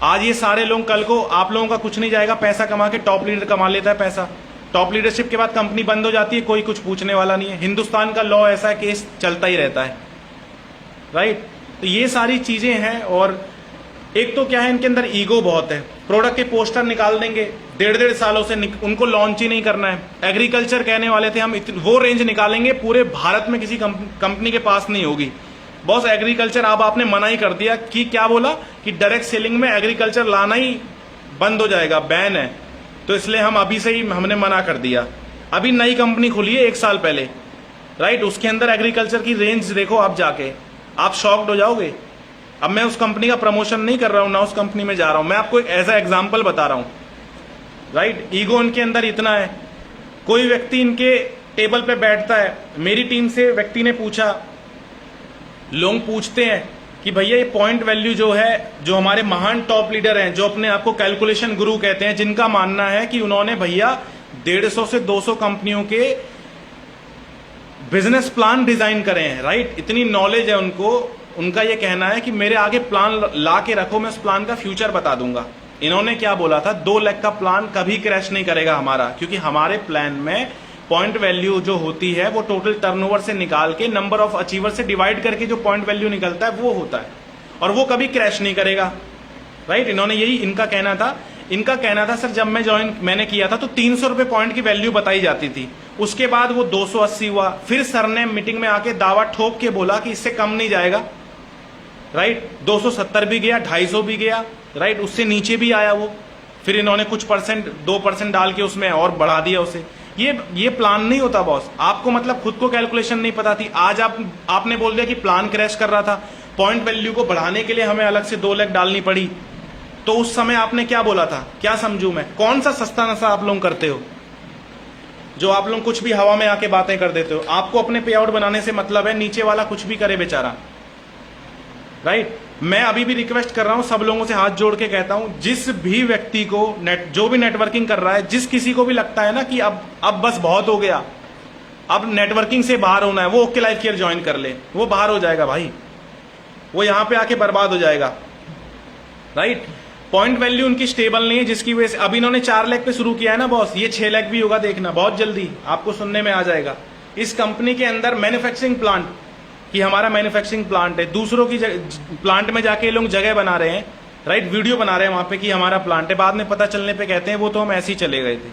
S1: आज ये सारे लोग, कल को आप लोगों का कुछ नहीं जाएगा, पैसा कमा के टॉप लीडर कमा लेता है पैसा। टॉप लीडरशिप के बाद कंपनी बंद हो जाती है, कोई कुछ पूछने वाला नहीं है। हिंदुस्तान का लॉ ऐसा है, केस चलता ही रहता है, राइट। तो ये सारी चीजें हैं। और एक तो क्या है, इनके अंदर ईगो बहुत है। प्रोडक्ट के पोस्टर निकाल देंगे, 1.5 सालों से उनको लॉन्च ही नहीं करना है। एग्रीकल्चर कहने वाले थे हम, वो रेंज निकालेंगे, पूरे भारत में किसी कंपनी के पास नहीं होगी बॉस एग्रीकल्चर। अब आपने मना ही कर दिया कि क्या बोला कि डायरेक्ट सेलिंग में एग्रीकल्चर लाना ही बंद हो जाएगा, बैन है। तो इसलिए हम अभी से ही हमने मना कर दिया। अभी नई कंपनी खुली है 1 साल पहले, राइट। उसके अंदर एग्रीकल्चर की रेंज देखो आप जाके, आप शॉक्ड हो जाओगे। अब मैं उस कंपनी का प्रमोशन नहीं कर रहा हूं, ना उस कंपनी में जा रहा हूं, मैं आपको एक ऐसा एग्जाम्पल बता रहा हूं, राइट। ईगो इनके अंदर इतना है। कोई व्यक्ति इनके टेबल पे बैठता है, मेरी टीम से व्यक्ति ने पूछा, लोग पूछते हैं कि भैया ये पॉइंट वैल्यू जो है, जो हमारे महान टॉप लीडर हैं, जो अपने आप को कैलकुलेशन गुरु कहते हैं, जिनका मानना है कि उन्होंने भैया 150 से 200 कंपनियों के बिजनेस प्लान डिजाइन करे हैं, राइट। इतनी नॉलेज है उनको। उनका ये कहना है कि मेरे आगे प्लान ला के रखो, मैं उस प्लान का फ्यूचर बता दूंगा। इन्होंने क्या बोला था, 2 लाख का प्लान कभी क्रैश नहीं करेगा हमारा, क्योंकि हमारे प्लान में पॉइंट वैल्यू जो होती है वो टोटल टर्नओवर से निकाल के नंबर ऑफ अचीवर से डिवाइड करके जो पॉइंट वैल्यू निकलता है वो होता है, और वो कभी क्रैश नहीं करेगा, राइट। इन्होंने यही इनका कहना था। इनका कहना था सर, जब मैंने किया था तो 300 रुपए पॉइंट की वैल्यू बताई जाती थी, उसके बाद वो 280 हुआ। फिर सर ने मीटिंग में आके दावा ठोक के बोला कि इससे कम नहीं जाएगा, राइट। 270 भी गया, 250 भी गया, राइट। उससे नीचे भी आया वो। फिर इन्होंने कुछ परसेंट, 2% डाल के उसमें और बढ़ा दिया उसे। ये प्लान नहीं होता बॉस। आपको मतलब खुद को कैलकुलेशन नहीं पता थी। आज आपने बोल दिया कि प्लान क्रैश कर रहा था, पॉइंट वैल्यू को बढ़ाने के लिए हमें अलग से 2 लाख डालनी पड़ी। तो उस समय आपने क्या बोला था, क्या समझू मैं? कौन सा सस्ता नशा आप लोग करते हो, जो आप लोग कुछ भी हवा में आके बातें कर देते हो? आपको अपने पे आउट बनाने से मतलब है, नीचे वाला कुछ भी करे बेचारा, राइट। मैं अभी भी रिक्वेस्ट कर रहा हूं, सब लोगों से हाथ जोड़ के कहता हूं, जिस भी व्यक्ति को जो भी नेटवर्किंग कर रहा है, जिस किसी को भी लगता है ना कि अब बस बहुत हो गया, अब नेटवर्किंग से बाहर होना है, वो ओके लाइफ केयर ज्वाइन कर ले। वो बाहर हो जाएगा भाई, वो यहां पे आके बर्बाद हो जाएगा, राइट। पॉइंट वैल्यू उनकी स्टेबल नहीं है, जिसकी वजह से अभी इन्होंने 4 लाख पे शुरू किया है ना बॉस, ये 6 लाख भी होगा, देखना बहुत जल्दी आपको सुनने में आ जाएगा। इस कंपनी के अंदर मैन्युफैक्चरिंग प्लांट, कि हमारा मैन्युफैक्चरिंग प्लांट है, दूसरों की प्लांट में जाके लोग जगह बना रहे हैं, राइट। वीडियो बना रहे हैं वहां पे कि हमारा प्लांट है, बाद में पता चलने पे कहते हैं वो तो हम ऐसे ही चले गए थे।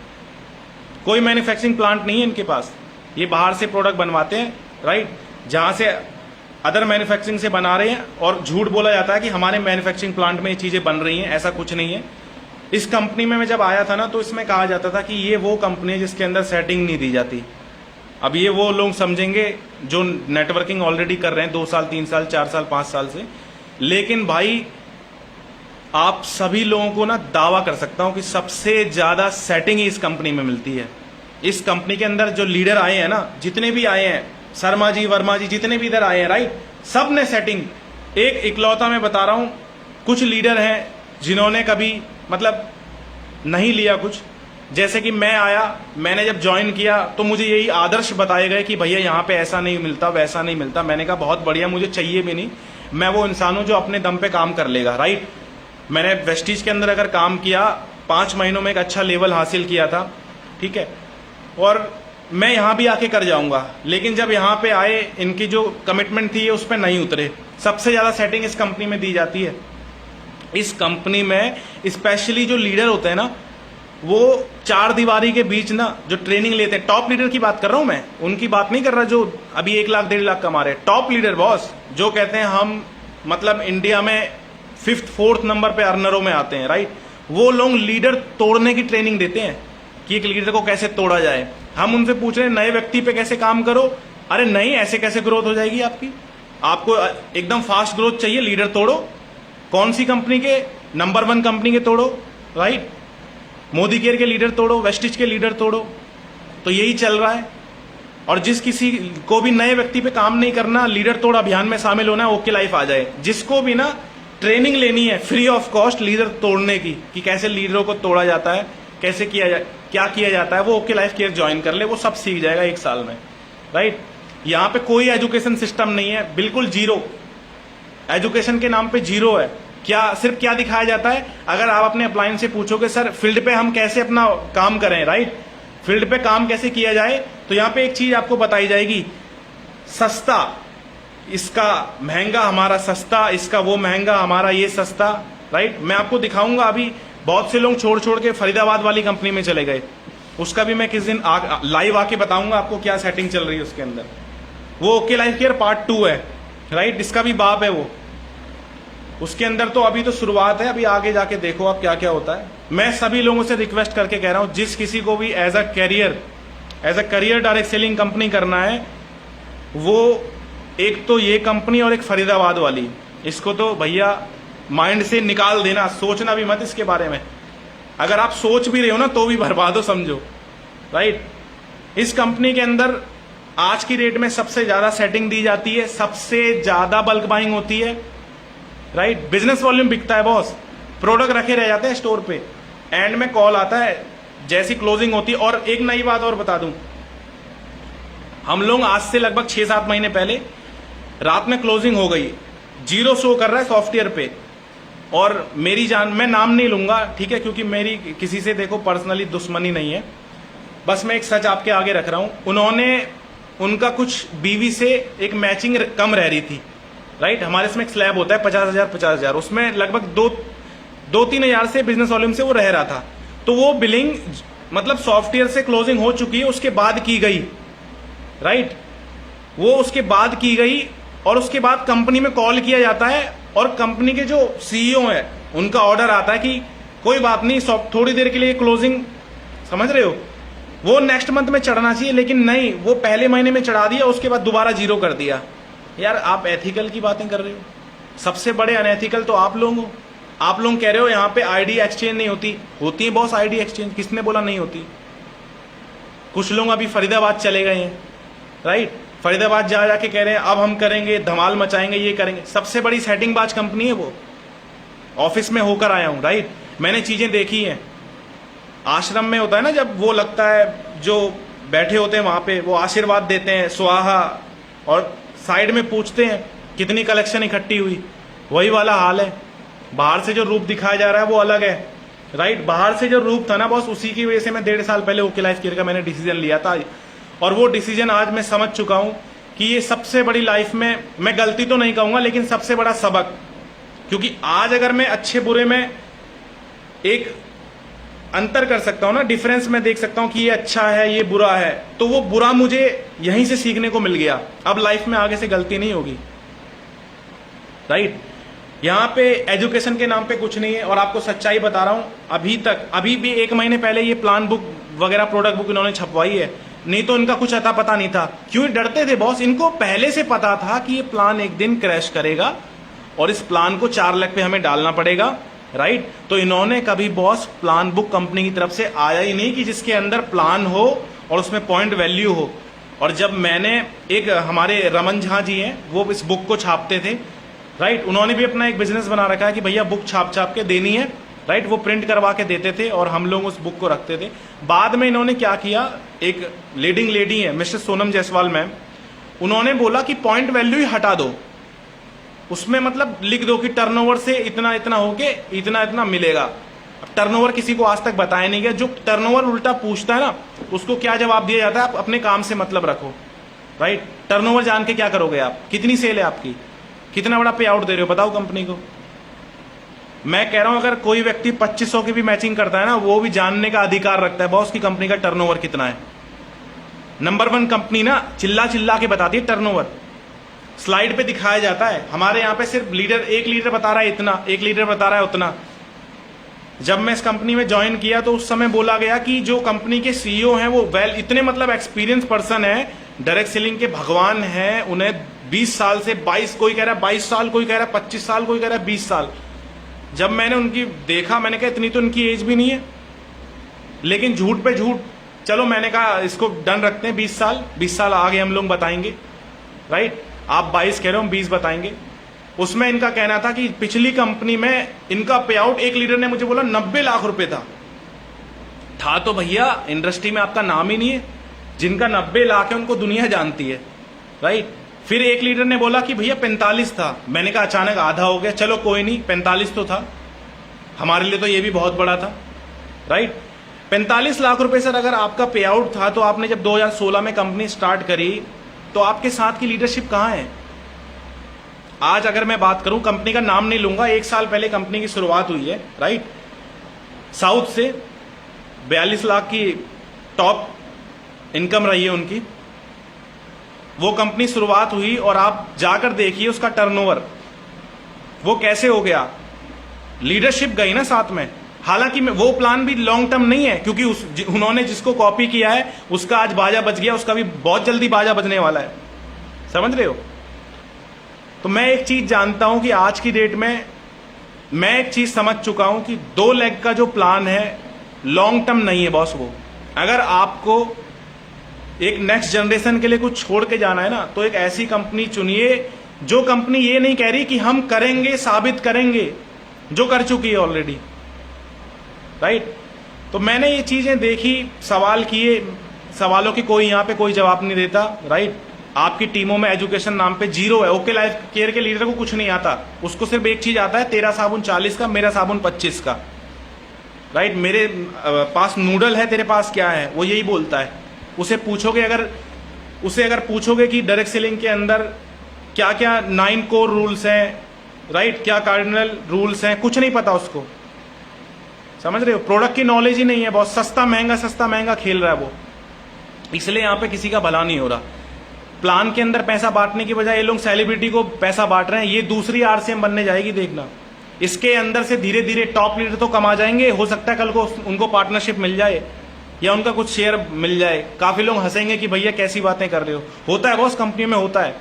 S1: कोई मैन्युफैक्चरिंग प्लांट नहीं है इनके पास, ये बाहर से प्रोडक्ट बनवाते हैं, राइट। जहां से अदर मैन्युफैक्चरिंग से बना रहे हैं, और झूठ बोला जाता है कि हमारे मैन्युफैक्चरिंग प्लांट में ये चीजें बन रही हैं, ऐसा कुछ नहीं है। इस कंपनी में मैं जब आया था ना, तो इसमें कहा जाता था कि ये वो कंपनी है जिसके अंदर सेटिंग नहीं दी जाती, अब ये वो लोग समझेंगे जो नेटवर्किंग ऑलरेडी कर रहे हैं 2 साल 3 साल 4 साल 5 साल से। लेकिन भाई आप सभी लोगों को ना दावा कर सकता हूं कि सबसे ज्यादा सेटिंग ही इस कंपनी में मिलती है। इस कंपनी के अंदर जो लीडर आए हैं ना, जितने भी आए हैं, शर्मा जी वर्मा जी जितने भी इधर आए हैं, राइट, सब ने सेटिंग, एक इकलौता मैं बता रहा हूं, कुछ लीडर हैं जिन्होंने कभी मतलब नहीं लिया कुछ। जैसे कि मैं आया, मैंने जब ज्वाइन किया तो मुझे यही आदर्श बताए गए कि भैया यहाँ पे ऐसा नहीं मिलता वैसा नहीं मिलता। मैंने कहा बहुत बढ़िया, मुझे चाहिए भी नहीं, मैं वो इंसान हूं जो अपने दम पे काम कर लेगा, राइट। मैंने वेस्टीज के अंदर अगर काम किया, 5 महीनों में एक अच्छा लेवल हासिल किया था, ठीक है, और मैं यहाँ भी आके कर जाऊंगा। लेकिन जब यहाँ पे आए, इनकी जो कमिटमेंट थी उस पर नहीं उतरे। सबसे ज्यादा सेटिंग इस कंपनी में दी जाती है। इस कंपनी में स्पेशली जो लीडर होते हैं ना, वो 4 दीवारी के बीच ना जो ट्रेनिंग लेते हैं, टॉप लीडर की बात कर रहा हूं मैं, उनकी बात नहीं कर रहा जो अभी 1 लाख 1.5 लाख कमा रहे। टॉप लीडर बॉस, जो कहते हैं हम मतलब इंडिया में 5th 4th नंबर पे अर्नरों में आते हैं, राइट। वो लोग लीडर तोड़ने की ट्रेनिंग देते हैं कि एक लीडर को कैसे तोड़ा जाए। हम उनसे पूछ रहे हैं नए व्यक्ति पे कैसे काम करो। अरे नहीं, ऐसे कैसे ग्रोथ हो जाएगी आपकी? आपको एकदम फास्ट ग्रोथ चाहिए, लीडर तोड़ो। कौन सी कंपनी के? नंबर 1 कंपनी के तोड़ो, राइट। मोदी केयर के लीडर तोड़ो, वेस्टिज के लीडर तोड़ो। तो यही चल रहा है। और जिस किसी को भी नए व्यक्ति पे काम नहीं करना, लीडर तोड़ अभियान में शामिल होना है, ओके लाइफ आ जाए। जिसको भी ना ट्रेनिंग लेनी है फ्री ऑफ कॉस्ट लीडर तोड़ने की, कि कैसे लीडरों को तोड़ा जाता है, कैसे किया जाए, क्या किया जाता है, वो ओके लाइफ केयर ज्वाइन कर ले, वो सब सीख जाएगा 1 साल में, राइट। यहाँ पे कोई एजुकेशन सिस्टम नहीं है, बिल्कुल जीरो। एजुकेशन के नाम पे जीरो है। क्या सिर्फ क्या दिखाया जाता है? अगर आप अपने अपलाइन से पूछोगे सर फील्ड पे हम कैसे अपना काम करें, राइट, फील्ड पे काम कैसे किया जाए, तो यहाँ पे एक चीज आपको बताई जाएगी, सस्ता इसका महंगा हमारा सस्ता, इसका वो महंगा हमारा ये सस्ता, राइट। मैं आपको दिखाऊंगा। अभी बहुत से लोग छोड़ छोड़ के फरीदाबाद वाली कंपनी में चले गए, उसका भी मैं किस दिन लाइव आके बताऊंगा आपको क्या सेटिंग चल रही है उसके अंदर। वो ओके लाइफ केयर पार्ट 2 है, राइट, इसका भी बाप है वो। उसके अंदर तो अभी तो शुरुआत है, अभी आगे जाके देखो आप क्या क्या होता है। मैं सभी लोगों से रिक्वेस्ट करके कह रहा हूं, जिस किसी को भी as a career direct selling company करना है, वो एक तो ये कंपनी और एक फरीदाबाद वाली, इसको तो भैया माइंड से निकाल देना, सोचना भी मत इसके बारे में। अगर आप सोच भी रहे हो ना तो भी बर्बाद हो समझो, राइट। इस कंपनी के अंदर आज की डेट में सबसे ज्यादा सेटिंग दी जाती है, सबसे ज्यादा बल्क बाइंग होती है, राइट। बिजनेस वॉल्यूम बिकता है बॉस, प्रोडक्ट रखे रह जाते हैं स्टोर पे, एंड में कॉल आता है जैसी क्लोजिंग होती है। और एक नई बात और बता दूं, हम लोग आज से लगभग 6-7 महीने पहले रात में क्लोजिंग हो गई, 0 शो कर रहा है सॉफ्टवेयर पे, और मेरी जान, मैं नाम नहीं लूंगा, ठीक है, क्योंकि मेरी किसी से देखो पर्सनली दुश्मनी नहीं है, बस मैं एक सच आपके आगे रख रहा हूं। उन्होंने, उनका कुछ बीवी से एक मैचिंग कम रह रही थी, राइट। हमारे इसमें एक स्लैब होता है 50,000, उसमें लगभग 2-3 हजार से बिजनेस वॉल्यूम से वो रह रहा था। तो वो बिलिंग मतलब सॉफ्टवेयर से क्लोजिंग हो चुकी है, उसके बाद की गई, राइट, वो उसके बाद की गई। और उसके बाद कंपनी में कॉल किया जाता है, और कंपनी के जो सीईओ है उनका ऑर्डर आता है कि कोई बात नहीं, थोड़ी देर के लिए क्लोजिंग, समझ रहे हो, वो नेक्स्ट मंथ में चढ़ना चाहिए, लेकिन नहीं, वो पहले महीने में चढ़ा दिया, उसके बाद दोबारा 0 कर दिया। यार आप एथिकल की बातें कर रहे हो, सबसे बड़े अनएथिकल तो आप लोग हो। आप लोग कह रहे हो यहाँ पे आईडी एक्सचेंज नहीं होती, होती है बॉस आईडी एक्सचेंज, किसने बोला नहीं होती? कुछ लोग अभी फरीदाबाद चले गए हैं, राइट, फरीदाबाद जा जाके कह रहे हैं अब हम करेंगे, धमाल मचाएंगे, ये करेंगे। सबसे बड़ी सेटिंग बाज कंपनी है वो, ऑफिस में होकर आया हूं, राइट, मैंने चीजें देखी हैं। आश्रम में होता है ना, जब वो लगता है जो बैठे होते हैं वहां पे, वो आशीर्वाद देते हैं स्वाहा, और साइड में पूछते हैं कितनी कलेक्शन इकट्ठी हुई, वही वाला हाल है। बाहर से जो रूप दिखाया जा रहा है वो अलग है, राइट। बाहर से जो रूप था ना बॉस, उसी की वजह से मैं 1.5 साल पहले ओके लाइफ केयर का मैंने डिसीजन लिया था, और वो डिसीजन आज मैं समझ चुका हूं कि ये सबसे बड़ी लाइफ में, मैं गलती तो नहीं कहूंगा लेकिन सबसे बड़ा सबक। क्योंकि आज अगर मैं अच्छे बुरे में एक अंतर कर सकता हूं ना, डिफरेंस में देख सकता हूं कि ये अच्छा है ये बुरा है, तो वो बुरा मुझे यहीं से सीखने को मिल गया। अब लाइफ में आगे से गलती नहीं होगी, राइट। यहां पे एजुकेशन के नाम पे कुछ नहीं है, और आपको सच्चाई बता रहा हूं, अभी भी 1 महीने पहले ये प्लान बुक वगैरह प्रोडक्ट बुक इन्होंने छपवाई है, नहीं तो इनका कुछ अता पता नहीं था। क्यों डरते थे बॉस? इनको पहले से पता था कि ये प्लान एक दिन क्रैश करेगा और इस प्लान को 4 लाख पे हमें डालना पड़ेगा, राइट। तो इन्होंने कभी बॉस प्लान बुक कंपनी की तरफ से आया ही नहीं कि जिसके अंदर प्लान हो और उसमें पॉइंट वैल्यू हो। और जब मैंने एक हमारे रमन झा जी हैं, वो इस बुक को छापते थे, राइट। उन्होंने भी अपना एक बिजनेस बना रखा है कि भैया बुक छाप छाप के देनी है, राइट। वो प्रिंट करवा के देते थे और हम लोग उस बुक को रखते थे। बाद में इन्होंने क्या किया, एक लीडिंग लेडी है मिस्टर सोनम जायसवाल मैम, उन्होंने बोला कि पॉइंट वैल्यू ही हटा दो, उसमें मतलब लिख दो कि टर्नओवर से इतना इतना होके इतना इतना मिलेगा। अब टर्नओवर किसी को आज तक बताया नहीं गया। जो टर्नओवर उल्टा पूछता है ना, उसको क्या जवाब दिया जाता है, आप अपने काम से मतलब रखो, राइट। टर्नओवर जान के क्या करोगे आप? कितनी सेल है आपकी, कितना बड़ा पे आउट दे रहे हो, बताओ कंपनी को। मैं कह रहा हूं अगर कोई व्यक्ति 2500 की भी मैचिंग करता है ना, वो भी जानने का अधिकार रखता है बॉस की कंपनी का टर्नओवर कितना है। नंबर 1 कंपनी ना चिल्ला चिल्ला के बताती है टर्नओवर, स्लाइड पे दिखाया जाता है। हमारे यहाँ पे सिर्फ लीडर 1 लीटर बता रहा है इतना, 1 लीटर बता रहा है उतना। जब मैं इस कंपनी में ज्वाइन किया तो उस समय बोला गया कि जो कंपनी के सीईओ हैं वो इतने मतलब एक्सपीरियंस पर्सन है, डायरेक्ट सेलिंग के भगवान हैं, उन्हें 20 साल से 22, कोई कह रहा है 22 साल, कोई कह रहा है 25 साल, कोई कह रहा है 20 साल। जब मैंने उनकी देखा, मैंने कहा इतनी तो इनकी एज भी नहीं है, लेकिन झूठ पे झूठ। चलो मैंने कहा इसको डन रखते हैं 20 साल, 20 साल आगे हम लोग बताएंगे, राइट। आप 22 कह रहे हो, हम 20 बताएंगे। उसमें इनका कहना था कि पिछली कंपनी में इनका पे आउट, एक लीडर ने मुझे बोला 90 लाख रुपए था तो भैया इंडस्ट्री में आपका नाम ही नहीं है। जिनका 90 लाख है उनको दुनिया जानती है, राइट। फिर एक लीडर ने बोला कि भैया 45 था। मैंने कहा अचानक आधा हो गया, चलो कोई नहीं, 45 तो था, हमारे लिए तो ये भी बहुत बड़ा था, राइट। 45 लाख रुपए सर अगर आपका पे आउट था, तो आपने जब 2016 में कंपनी स्टार्ट करी तो आपके साथ की लीडरशिप कहां है? आज अगर मैं बात करूं, कंपनी का नाम नहीं लूंगा, 1 साल पहले कंपनी की शुरुआत हुई है, राइट। साउथ से 42 लाख की टॉप इनकम रही है उनकी। वो कंपनी शुरुआत हुई और आप जाकर देखिए उसका टर्नओवर वो कैसे हो गया। लीडरशिप गई ना साथ में। हालांकि वो प्लान भी लॉन्ग टर्म नहीं है, क्योंकि उन्होंने जिसको कॉपी किया है उसका आज बाजा बज गया, उसका भी बहुत जल्दी बाजा बजने वाला है, समझ रहे हो। तो मैं एक चीज जानता हूं कि आज की डेट में मैं एक चीज समझ चुका हूं कि 2 लेग का जो प्लान है लॉन्ग टर्म नहीं है बॉस। वो अगर आपको एक नेक्स्ट जनरेशन के लिए कुछ छोड़ के जाना है ना, तो एक ऐसी कंपनी चुनिए जो कंपनी ये नहीं कह रही कि हम करेंगे, साबित करेंगे, जो कर चुकी है ऑलरेडी, राइट। तो मैंने ये चीजें देखी, सवाल किए, सवालों की कोई यहां पे कोई जवाब नहीं देता, राइट। आपकी टीमों में एजुकेशन नाम पे 0 है। ओके लाइफ केयर के लीडर को कुछ नहीं आता, उसको सिर्फ एक चीज आता है, तेरा साबुन 40 का, मेरा साबुन 25 का, राइट। मेरे पास नूडल है, तेरे पास क्या है, वो यही बोलता है। उसे पूछोगे कि डायरेक्ट सेलिंग के अंदर क्या क्या 9 कोर रूल्स हैं, राइट, क्या कार्डिनल रूल्स हैं, कुछ नहीं पता उसको, समझ रहे हो। प्रोडक्ट की नॉलेज ही नहीं है, बहुत सस्ता महंगा खेल रहा है वो, इसलिए यहां पे किसी का भला नहीं हो रहा। प्लान के अंदर पैसा बांटने की बजाय ये लोग सेलिब्रिटी को पैसा बांट रहे हैं। ये दूसरी आरसीएम बनने जाएगी, देखना। इसके अंदर से धीरे धीरे टॉप लीडर तो कमा जाएंगे, हो सकता है कल को उनको पार्टनरशिप मिल जाए या उनका कुछ शेयर मिल जाए। काफी लोग हंसेंगे कि भैया कैसी बातें कर रहे हो। होता है बॉस, कंपनी में होता है।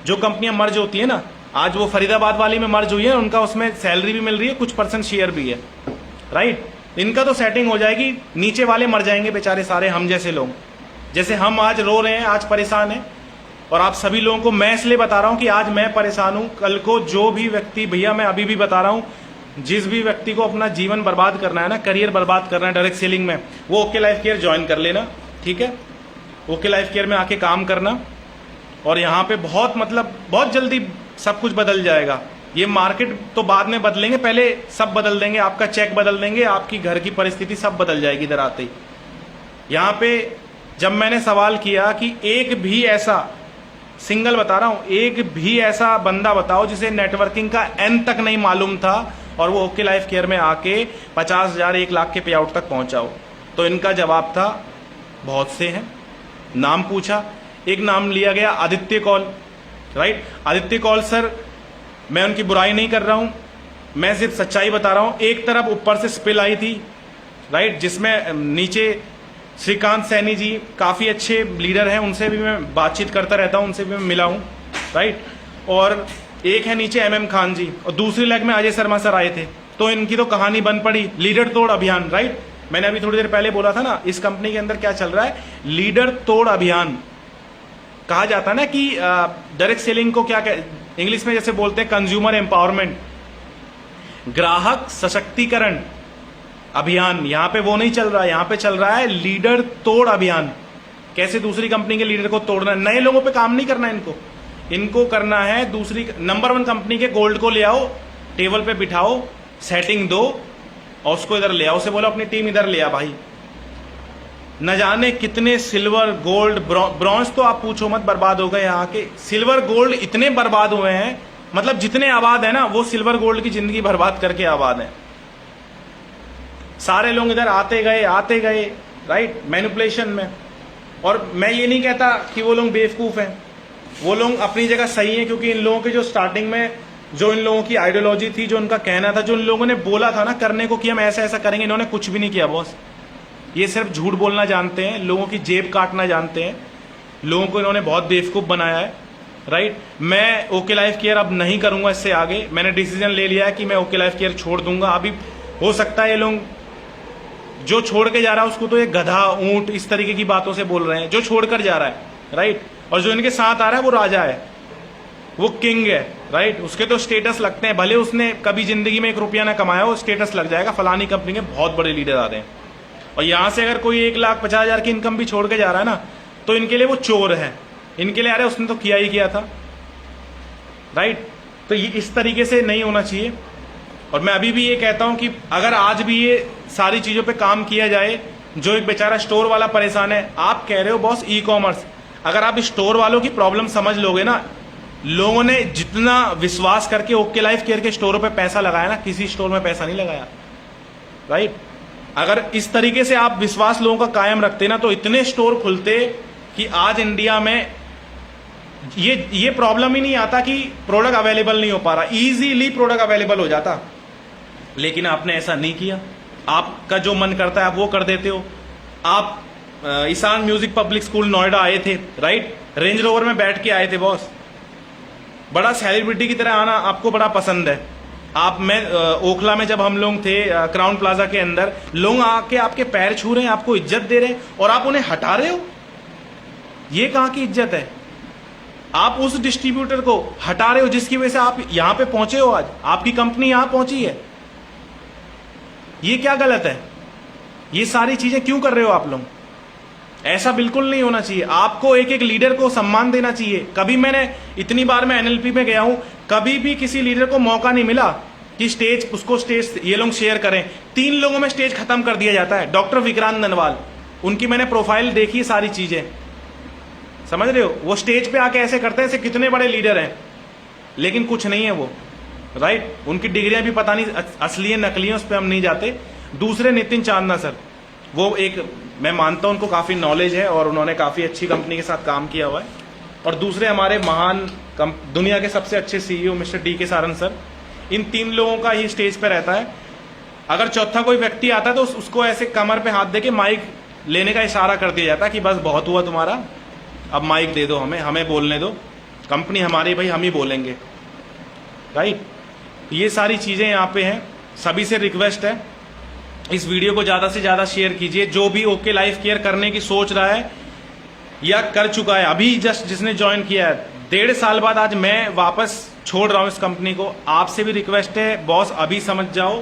S1: जो कंपनियां मर्ज होती है ना, आज वो फरीदाबाद वाली में मर्ज हुई है, उनका उसमें सैलरी भी मिल रही है, कुछ % शेयर भी है, राइट। इनका तो सेटिंग हो जाएगी, नीचे वाले मर जाएंगे बेचारे सारे, हम जैसे लोग। जैसे हम आज रो रहे हैं, आज परेशान हैं, और आप सभी लोगों को मैं इसलिए बता रहा हूं कि आज मैं परेशान हूं। कल को जो भी व्यक्ति, भैया मैं अभी भी बता रहा हूं, जिस भी व्यक्ति को अपना जीवन बर्बाद करना है ना, करियर बर्बाद करना है डायरेक्ट सेलिंग में, वो ओके लाइफ केयर ज्वाइन कर लेना, ठीक है। ओके लाइफ केयर में आके काम करना, और यहाँ पे बहुत जल्दी सब कुछ बदल जाएगा। ये मार्केट तो बाद में बदलेंगे, पहले सब बदल देंगे, आपका चेक बदल देंगे, आपकी घर की परिस्थिति सब बदल जाएगी इधर आते ही। यहाँ पे जब मैंने सवाल किया कि एक भी ऐसा, सिंगल बता रहा हूं, एक भी ऐसा बंदा बताओ जिसे नेटवर्किंग का एन तक नहीं मालूम था और वो ओके लाइफ केयर में आके 50,000 1 लाख के पे आउट तक पहुंचाओ, तो इनका जवाब था बहुत से हैं। नाम पूछा, एक नाम लिया गया आदित्य कौल, राइट। आदित्य कौल सर, मैं उनकी बुराई नहीं कर रहा हूं, मैं सिर्फ सच्चाई बता रहा हूं। एक तरफ ऊपर से स्पिल आई थी, राइट, जिसमें नीचे श्रीकांत सैनी जी काफ़ी अच्छे लीडर हैं, उनसे भी मैं बातचीत करता रहता हूं, उनसे भी मैं मिला हूं, राइट। और एक है नीचे MM खान जी, और दूसरी लेग में अजय शर्मा सर आए थे। तो इनकी तो कहानी बन पड़ी, लीडर तोड़ अभियान, राइट। मैंने अभी थोड़ी देर पहले बोला था ना, इस कंपनी के अंदर क्या चल रहा है, लीडर तोड़ अभियान। कहा जाता है ना कि डायरेक्ट सेलिंग को क्या इंग्लिश में जैसे बोलते हैं कंज्यूमर एम्पावरमेंट, ग्राहक सशक्तिकरण अभियान। यहां पे वो नहीं चल रहा है, यहां पे चल रहा है लीडर तोड़ अभियान। कैसे दूसरी कंपनी के लीडर को तोड़ना है, नए लोगों पे काम नहीं करना है इनको करना है दूसरी नंबर 1 कंपनी के गोल्ड को ले आओ, टेबल पे बिठाओ, सेटिंग दो और उसको इधर ले आओ, उसे बोलो अपनी टीम इधर ले आ भाई। न जाने कितने सिल्वर गोल्ड ब्रॉन्ज तो आप पूछो मत बर्बाद हो गए यहाँ के, सिल्वर गोल्ड इतने बर्बाद हुए हैं, मतलब जितने आबाद है ना वो सिल्वर गोल्ड की जिंदगी बर्बाद करके आबाद है। सारे लोग इधर आते गए, राइट, मैनिपुलेशन में। और मैं ये नहीं कहता कि वो लोग बेवकूफ हैं, वो लोग अपनी जगह सही हैं, क्योंकि इन लोगों के जो स्टार्टिंग में जो इन लोगों की आइडियोलॉजी थी, जो उनका कहना था, जो इन लोगों ने बोला था ना करने को कि हम ऐसा ऐसा करेंगे, इन्होंने कुछ भी नहीं किया बॉस। ये सिर्फ झूठ बोलना जानते हैं, लोगों की जेब काटना जानते हैं, लोगों को इन्होंने बहुत बेवकूफ बनाया है, राइट। मैं ओके लाइफ केयर अब नहीं करूंगा इससे आगे, मैंने डिसीजन ले लिया है कि मैं ओके लाइफ केयर छोड़ दूंगा। अभी हो सकता है ये लोग जो छोड़ के जा रहा है उसको तो ये गधा ऊंट इस तरीके की बातों से बोल रहे हैं, जो छोड़कर जा रहा है, राइट। और जो इनके साथ आ रहा है वो राजा है, वो किंग है, राइट। उसके तो स्टेटस लगते हैं, भले उसने कभी जिंदगी में 1 रुपया ना कमाया हो, स्टेटस लग जाएगा, फलानी कंपनी के बहुत बड़े लीडर आते हैं। और यहां से अगर कोई 1,50,000 की इनकम भी छोड़ के जा रहा है ना, तो इनके लिए वो चोर है, इनके लिए अरे उसने तो किया ही किया था, राइट। तो ये इस तरीके से नहीं होना चाहिए। और मैं अभी भी ये कहता हूं कि अगर आज भी ये सारी चीजों पे काम किया जाए, जो एक बेचारा स्टोर वाला परेशान है, आप कह रहे हो बॉस ई-कॉमर्स, अगर आप स्टोर वालों की प्रॉब्लम समझ लोगे ना, लोगों ने जितना विश्वास करके ओके लाइफ केयर के स्टोरों पे पैसा लगाया ना, किसी स्टोर में पैसा नहीं लगाया, राइट। अगर इस तरीके से आप विश्वास लोगों का कायम रखते ना, तो इतने स्टोर खुलते कि आज इंडिया में ये प्रॉब्लम ही नहीं आता कि प्रोडक्ट अवेलेबल नहीं हो पा रहा, इजीली प्रोडक्ट अवेलेबल हो जाता। लेकिन आपने ऐसा नहीं किया, आपका जो मन करता है आप वो कर देते हो। आप Ishan music public school Noida आए थे, राइट, रेंज रोवर में बैठ के आए थे बॉस, बड़ा सेलिब्रिटी की तरह आना आपको बड़ा पसंद है। आप मैं ओखला में जब हम लोग थे क्राउन प्लाजा के अंदर, लोग आके आपके पैर छू रहे हैं, आपको इज्जत दे रहे हैं, और आप उन्हें हटा रहे हो। ये कहां की इज्जत है? आप उस डिस्ट्रीब्यूटर को हटा रहे हो जिसकी वजह से आप यहां पे पहुंचे हो, आज आपकी कंपनी यहां पहुंची है। ये क्या गलत है? ये सारी चीजें क्यों कर रहे हो आप लोग? ऐसा बिल्कुल नहीं होना चाहिए। आपको एक एक लीडर को सम्मान देना चाहिए। कभी मैंने इतनी बार मैं NLP में गया हूं, कभी भी किसी लीडर को मौका नहीं मिला कि स्टेज ये लोग शेयर करें। 3 लोगों में स्टेज खत्म कर दिया जाता है। डॉक्टर विक्रांत ननवाल, उनकी मैंने प्रोफाइल देखी, सारी चीजें समझ रहे हो, वो स्टेज पे आके ऐसे करते हैं ऐसे कितने बड़े लीडर हैं, लेकिन कुछ नहीं है वो, राइट। उनकी डिग्रियां भी पता नहीं असली है नकली है, उस पर हम नहीं जाते। दूसरे नितिन चांदना सर, वो एक मैं मानता हूं उनको काफी नॉलेज है और उन्होंने काफी अच्छी कंपनी के साथ काम किया हुआ है। और दूसरे हमारे महान दुनिया के सबसे अच्छे CEO mister DK Saran sir, इन 3 लोगों का ही स्टेज पे रहता है। अगर चौथा कोई व्यक्ति आता है तो उसको ऐसे कमर पे हाथ देके माइक लेने का इशारा कर दिया जाता है कि बस बहुत हुआ तुम्हारा, अब माइक दे दो, हमें बोलने दो, कंपनी हमारी भाई, हम ही बोलेंगे, राइट। ये सारी चीजें यहाँ पे हैं। सभी से रिक्वेस्ट है, इस वीडियो को ज्यादा से ज्यादा शेयर कीजिए। जो भी ओके लाइफ केयर करने की सोच रहा है या कर चुका है, अभी जस्ट जिसने ज्वाइन किया है, 1.5 साल बाद आज मैं वापस छोड़ रहा हूं इस कंपनी को, आपसे भी रिक्वेस्ट है बॉस, अभी समझ जाओ,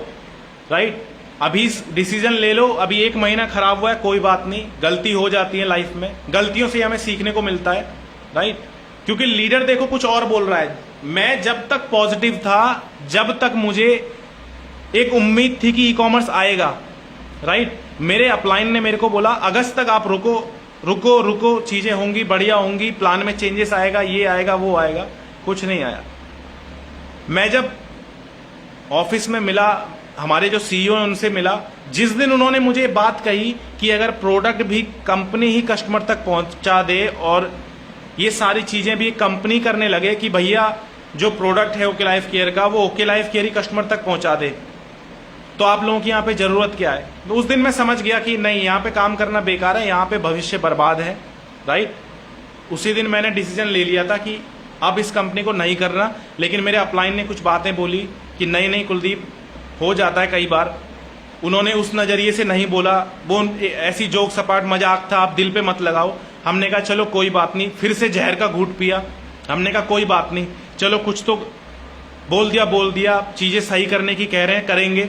S1: राइट। अभी डिसीजन ले लो। अभी 1 महीना खराब हुआ है, कोई बात नहीं, गलती हो जाती है लाइफ में, गलतियों से हमें सीखने को मिलता है, राइट। क्योंकि लीडर देखो कुछ और बोल रहा है। मैं जब तक पॉजिटिव था, जब तक मुझे एक उम्मीद थी कि ई-कॉमर्स आएगा, राइट, मेरे अपलाइन ने मेरे को बोला अगस्त तक आप रुको रुको रुको, चीजें होंगी, बढ़िया होंगी, प्लान में चेंजेस आएगा, ये आएगा वो आएगा, कुछ नहीं आया। मैं जब ऑफिस में मिला, हमारे जो CEO हैं उनसे मिला, जिस दिन उन्होंने मुझे बात कही कि अगर प्रोडक्ट भी कंपनी ही कस्टमर तक पहुंचा दे और ये सारी चीजें भी कंपनी करने लगे कि भैया जो प्रोडक्ट है ओके लाइफ केयर का, वो ओके लाइफ केयर ही कस्टमर तक पहुंचा दे, तो आप लोगों की यहाँ पे जरूरत क्या है। तो उस दिन मैं समझ गया कि नहीं, यहाँ पे काम करना बेकार है, यहाँ पे भविष्य बर्बाद है, राइट। उसी दिन मैंने डिसीजन ले लिया था कि अब इस कंपनी को नहीं करना। लेकिन मेरे अपलाइन ने कुछ बातें बोली कि नहीं नहीं कुलदीप, हो जाता है कई बार। उन्होंने उस नज़रिए से नहीं बोला, वो ऐसी जोक सपाट मजाक था, आप दिल पे मत लगाओ। हमने कहा चलो कोई बात नहीं, फिर से जहर का घूंट पिया। हमने कहा कोई बात नहीं, चलो कुछ तो बोल दिया, चीज़ें सही करने की कह रहे हैं, करेंगे।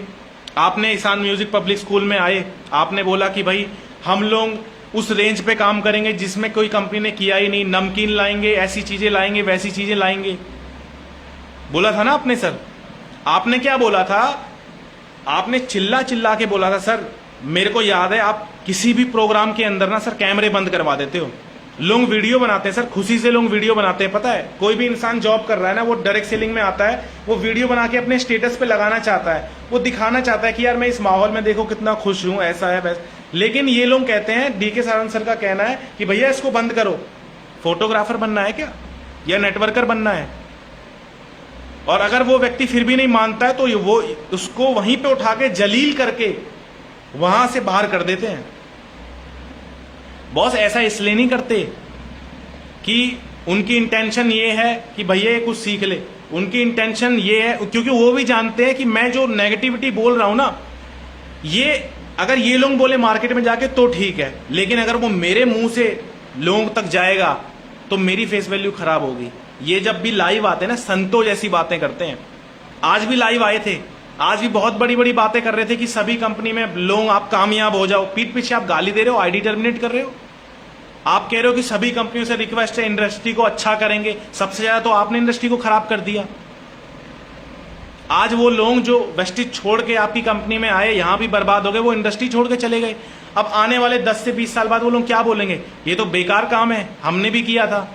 S1: आपने ईशान म्यूजिक पब्लिक स्कूल में आए, आपने बोला कि भाई हम लोग उस रेंज पे काम करेंगे जिसमें कोई कंपनी ने किया ही नहीं, नमकीन लाएंगे, ऐसी चीज़ें लाएंगे, वैसी चीज़ें लाएंगे, बोला था ना आपने सर। आपने क्या बोला था, आपने चिल्ला चिल्ला के बोला था सर। मेरे को याद है, आप किसी भी प्रोग्राम के अंदर ना सर कैमरे बंद करवा देते हो। लोग वीडियो बनाते हैं सर, खुशी से लोग वीडियो बनाते हैं। पता है, कोई भी इंसान जॉब कर रहा है ना, वो डायरेक्ट सेलिंग में आता है, वो वीडियो बना के अपने स्टेटस पे लगाना चाहता है, वो दिखाना चाहता है कि यार मैं इस माहौल में देखो कितना खुश हूं, ऐसा है वैसा। लेकिन ये लोग कहते हैं, डीके सारंग सर का कहना है कि भैया इसको बंद करो। फोटोग्राफर बनना है क्या, या नेटवर्कर बनना है? और अगर वो व्यक्ति फिर भी नहीं मानता है तो वो उसको वहीं पे उठा के जलील करके वहां से बाहर कर देते हैं। बॉस ऐसा इसलिए नहीं करते कि उनकी इंटेंशन ये है कि भैया ये कुछ सीख ले। उनकी इंटेंशन ये है क्योंकि वो भी जानते हैं कि मैं जो नेगेटिविटी बोल रहा हूं ना, ये अगर ये लोग बोले मार्केट में जाके तो ठीक है, लेकिन अगर वो मेरे मुंह से लोगों तक जाएगा तो मेरी फेस वैल्यू खराब होगी। ये जब भी लाइव आते हैं ना, संतों जैसी बातें करते हैं। आज भी लाइव आए थे, आज भी बहुत बड़ी बड़ी बातें कर रहे थे कि सभी कंपनी में लोग आप कामयाब हो जाओ। पीठ पीछे आप गाली दे रहे हो, आईडी टर्मिनेट कर रहे हो। आप कह रहे हो कि सभी कंपनियों से रिक्वेस्ट है, इंडस्ट्री को अच्छा करेंगे। सबसे ज्यादा तो आपने इंडस्ट्री को खराब कर दिया। आज वो लोग जो वेस्टेज छोड़ के आपकी कंपनी में आए, यहां भी बर्बाद हो गए, वो इंडस्ट्री छोड़ के चले गए। अब आने वाले 10 से 20 साल बाद वो लोग क्या बोलेंगे, ये तो बेकार काम है, हमने भी किया था,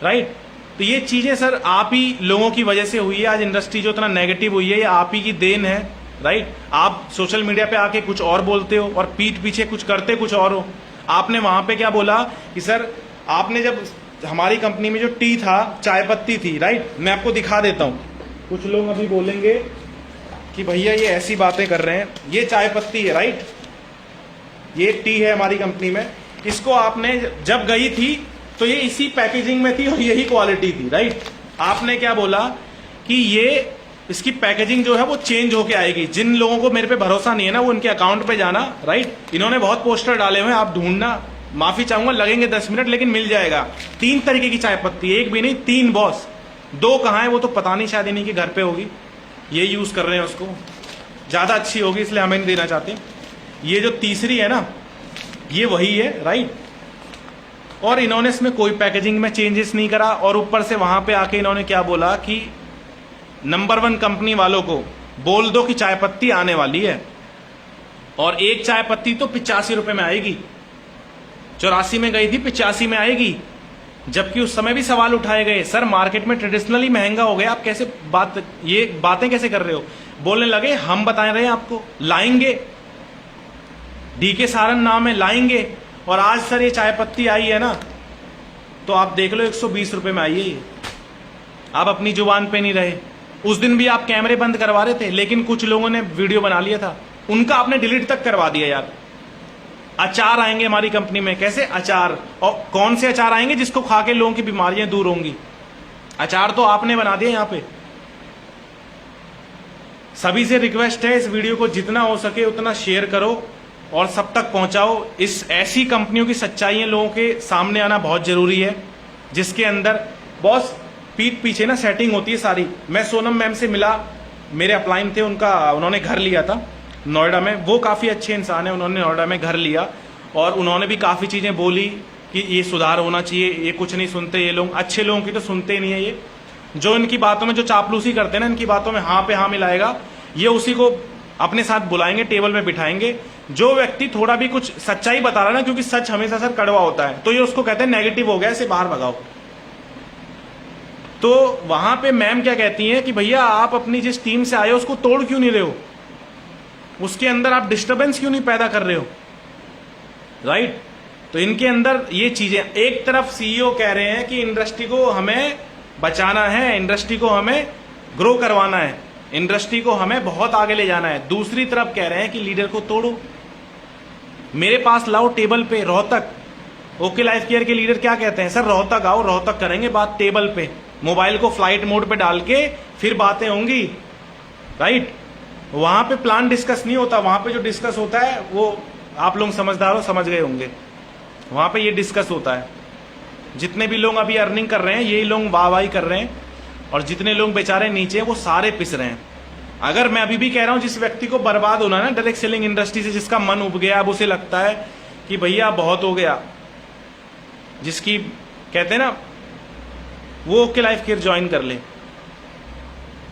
S1: राइट। तो ये चीजें सर आप ही लोगों की वजह से हुई है। आज इंडस्ट्री जो इतना नेगेटिव हुई है, ये आप ही की देन है, राइट। आप सोशल मीडिया पे आके कुछ और बोलते हो और पीठ पीछे कुछ करते कुछ और हो। आपने वहां पे क्या बोला कि सर आपने जब हमारी कंपनी में जो टी था, चाय पत्ती थी, राइट। मैं आपको दिखा देता हूं। कुछ लोग अभी बोलेंगे कि भैया ये ऐसी बातें कर रहे हैं, ये चाय पत्ती है, राइट। ये टी है हमारी कंपनी में। इसको आपने जब गई थी तो ये इसी पैकेजिंग में थी और यही क्वालिटी थी, राइट। आपने क्या बोला कि ये इसकी पैकेजिंग जो है वो चेंज होके आएगी। जिन लोगों को मेरे पे भरोसा नहीं है ना, वो उनके अकाउंट पे जाना, राइट। इन्होंने बहुत पोस्टर डाले हुए हैं, आप ढूंढना। माफी चाहूंगा, लगेंगे 10 मिनट, लेकिन मिल जाएगा। 3 तरीके की चाय पत्ती, एक भी नहीं 3 बॉस। 2 कहाँ है वो तो पता नहीं, शायद इन्हीं के घर पे होगी, ये यूज कर रहे हैं उसको, ज्यादा अच्छी होगी इसलिए हमें नहीं देना चाहते। ये जो तीसरी है ना, ये वही है, राइट। और इन्होंने इसमें कोई पैकेजिंग में चेंजेस नहीं करा। और ऊपर से वहां पे आके इन्होंने क्या बोला कि नंबर 1 कंपनी वालों को बोल दो कि चाय पत्ती आने वाली है, और एक चाय पत्ती तो 85 रुपए में आएगी। 84 में गई थी, 85 में आएगी। जबकि उस समय भी सवाल उठाए गए, सर मार्केट में ट्रेडिशनली महंगा हो गया, आप कैसे ये बातें कैसे कर रहे हो। बोलने लगे हम बता रहे हैं आपको, लाएंगे, डीके सारंग नाम है, लाएंगे। और आज सर ये चाय पत्ती आई है ना, तो आप देख लो 120 रुपए में आई है ये। आप अपनी जुबान पे नहीं रहे। उस दिन भी आप कैमरे बंद करवा रहे थे, लेकिन कुछ लोगों ने वीडियो बना लिया था, उनका आपने डिलीट तक करवा दिया यार। अचार आएंगे हमारी कंपनी में, कैसे अचार, और कौन से अचार आएंगे जिसको खा के लोगों की बीमारियां दूर होंगी। अचार तो आपने बना दिया यहाँ पे। सभी से रिक्वेस्ट है, इस वीडियो को जितना हो सके उतना शेयर करो और सब तक पहुंचाओ। इस ऐसी कंपनियों की सच्चाइयां लोगों के सामने आना बहुत जरूरी है, जिसके अंदर बॉस पीठ पीछे ना सेटिंग होती है सारी। मैं सोनम मैम से मिला, मेरे अपलाइन थे, उन्होंने घर लिया था नोएडा में। वो काफ़ी अच्छे इंसान है, उन्होंने नोएडा में घर लिया और उन्होंने भी काफ़ी चीज़ें बोली कि ये सुधार होना चाहिए, ये कुछ नहीं सुनते ये लोग, अच्छे लोगों की तो सुनते ही नहीं है ये। जो इनकी बातों में जो चापलूसी करते हैं ना, इनकी बातों में हाँ पे हाँ मिलाएगा, ये उसी को अपने साथ बुलाएंगे, टेबल में बिठाएंगे। जो व्यक्ति थोड़ा भी कुछ सच्चाई बता रहा है ना, क्योंकि सच हमेशा सर कड़वा होता है, तो ये उसको कहते हैं नेगेटिव हो गया, इसे बाहर भगाओ। तो वहां पे मैम क्या कहती हैं कि भैया आप अपनी जिस टीम से आए हो उसको तोड़ क्यों नहीं रहे हो, उसके अंदर आप डिस्टर्बेंस क्यों नहीं पैदा कर रहे हो, राइट। तो इनके अंदर ये चीजें, एक तरफ सीईओ कह रहे हैं कि इंडस्ट्री को हमें बचाना है, इंडस्ट्री को हमें ग्रो करवाना है, इंडस्ट्री को हमें बहुत आगे ले जाना है। दूसरी तरफ कह रहे हैं कि लीडर को तोड़ो, मेरे पास लाओ टेबल पे। रोहतक ओके लाइफ केयर के लीडर क्या कहते हैं, सर रोहतक आओ, रोहतक करेंगे बात टेबल पे, मोबाइल को फ्लाइट मोड पे डाल के फिर बातें होंगी, राइट। वहां पे प्लान डिस्कस नहीं होता, वहां पे जो डिस्कस होता है वो आप लोग समझदार हो, समझ गए होंगे। वहां पे ये डिस्कस होता है। जितने भी लोग अभी अर्निंग कर रहे हैं यही लोग वाहवाही कर रहे हैं, और जितने लोग बेचारे नीचे हैं वो सारे पिस रहे हैं। अगर मैं अभी भी कह रहा हूं, जिस व्यक्ति को बर्बाद होना है ना डायरेक्ट सेलिंग इंडस्ट्री से, जिसका मन उब गया, अब उसे लगता है कि भैया बहुत हो गया, जिसकी कहते हैं ना वो ओके लाइफ केयर ज्वाइन कर ले,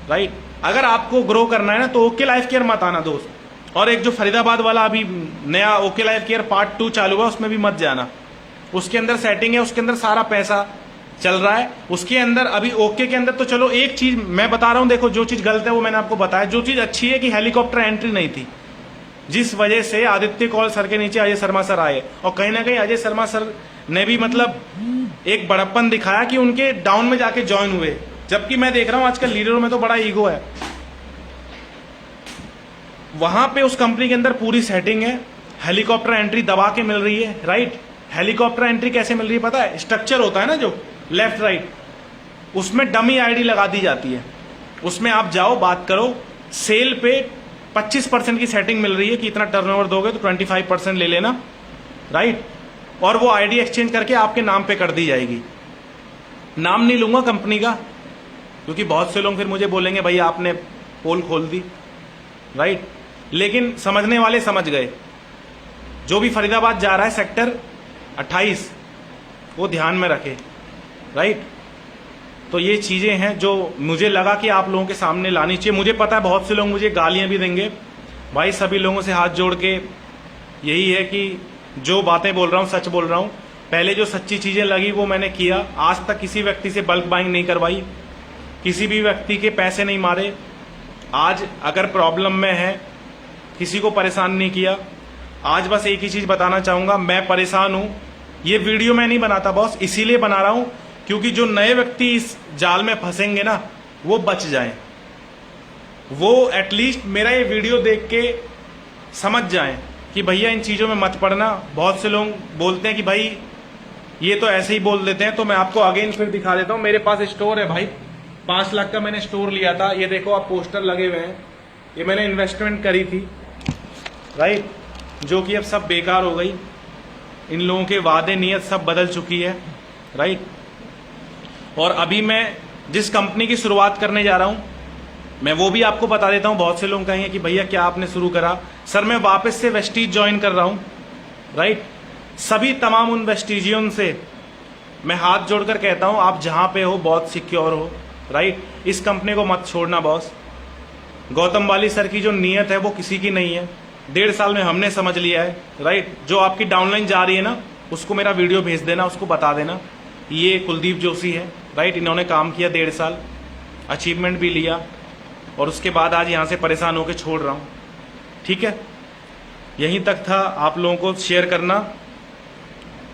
S1: राइट। अगर आपको ग्रो करना है ना तो ओके लाइफ केयर मत आना दोस्त। और एक जो फरीदाबाद वाला अभी नया ओके लाइफ केयर पार्ट 2 चालू हुआ, उसमें भी मत जाना। उसके अंदर सेटिंग है, उसके अंदर सारा पैसा चल रहा है। उसके अंदर अभी ओके के अंदर तो चलो एक चीज मैं बता रहा हूं, देखो जो चीज गलत है वो मैंने आपको बताया। जो चीज अच्छी है कि हेलीकॉप्टर एंट्री नहीं थी, जिस वजह से आदित्य कौल सर के नीचे अजय शर्मा सर आए, और कहीं ना कहीं अजय शर्मा सर ने भी मतलब एक बड़प्पन दिखाया कि उनके डाउन में जाके ज्वाइन हुए। जबकि मैं देख रहा हूं आजकल लीडरों में तो बड़ा ईगो है। वहां पे उस कंपनी के अंदर पूरी सेटिंग है, हेलीकॉप्टर एंट्री दबा के मिल रही है, राइट। हेलीकॉप्टर एंट्री कैसे मिल रही है पता है, स्ट्रक्चर होता है ना जो लेफ्ट राइट, उसमें डमी आईडी लगा दी जाती है। उसमें आप जाओ बात करो, सेल पे 25% की सेटिंग मिल रही है कि इतना टर्नओवर दोगे तो 25% ले लेना, राइट। और वो आईडी एक्सचेंज करके आपके नाम पे कर दी जाएगी। नाम नहीं लूंगा कंपनी का, क्योंकि बहुत से लोग फिर मुझे बोलेंगे भाई आपने पोल खोल दी, राइट। लेकिन समझने वाले समझ गए। जो भी फरीदाबाद जा रहा है सेक्टर 28 वो ध्यान में रखे, राइट। तो ये चीजें हैं जो मुझे लगा कि आप लोगों के सामने लानी चाहिए। मुझे पता है बहुत से लोग मुझे गालियां भी देंगे, भाई सभी लोगों से हाथ जोड़ के यही है कि जो बातें बोल रहा हूं सच बोल रहा हूं। पहले जो सच्ची चीजें लगी वो मैंने किया। आज तक किसी व्यक्ति से बल्क बाइंग नहीं करवाई, किसी भी व्यक्ति के पैसे नहीं मारे। आज अगर प्रॉब्लम में है किसी को परेशान नहीं किया। आज बस एक ही चीज बताना चाहूंगा, मैं परेशान हूं। ये वीडियो मैं नहीं बनाता बॉस, इसीलिए बना रहा हूं क्योंकि जो नए व्यक्ति इस जाल में फंसेंगे ना वो बच जाएं, वो एटलीस्ट मेरा ये वीडियो देख के समझ जाएं कि भैया इन चीजों में मत पड़ना। बहुत से लोग बोलते हैं कि भाई ये तो ऐसे ही बोल देते हैं, तो मैं आपको अगेन फिर दिखा देता हूं। मेरे पास स्टोर है भाई, 5 लाख का मैंने स्टोर लिया था। ये देखो आप पोस्टर लगे हुए हैं, ये मैंने इन्वेस्टमेंट करी थी, राइट, जो कि अब सब बेकार हो गई। इन लोगों के वादे नियत सब बदल चुकी है, राइट। और अभी मैं जिस कंपनी की शुरुआत करने जा रहा हूं मैं वो भी आपको बता देता हूं। बहुत से लोग कहेंगे कि भैया क्या आपने शुरू करा, सर मैं वापस से वेस्टीज ज्वाइन कर रहा हूं, राइट। सभी तमाम उन वेस्टीजियन से मैं हाथ जोड़कर कहता हूं आप जहां पे हो बहुत सिक्योर हो, राइट। इस कंपनी को मत छोड़ना बॉस। गौतम वाली सर की जो नीयत है वो किसी की नहीं है, 1.5 साल में हमने समझ लिया है, राइट। जो आपकी डाउनलाइन जा रही है ना उसको मेरा वीडियो भेज देना, उसको बता देना ये कुलदीप जोशी है, राइट। इन्होंने काम किया 1.5 साल, अचीवमेंट भी लिया, और उसके बाद आज यहां से परेशान होकर छोड़ रहा हूं, ठीक है। यहीं तक था आप लोगों को शेयर करना,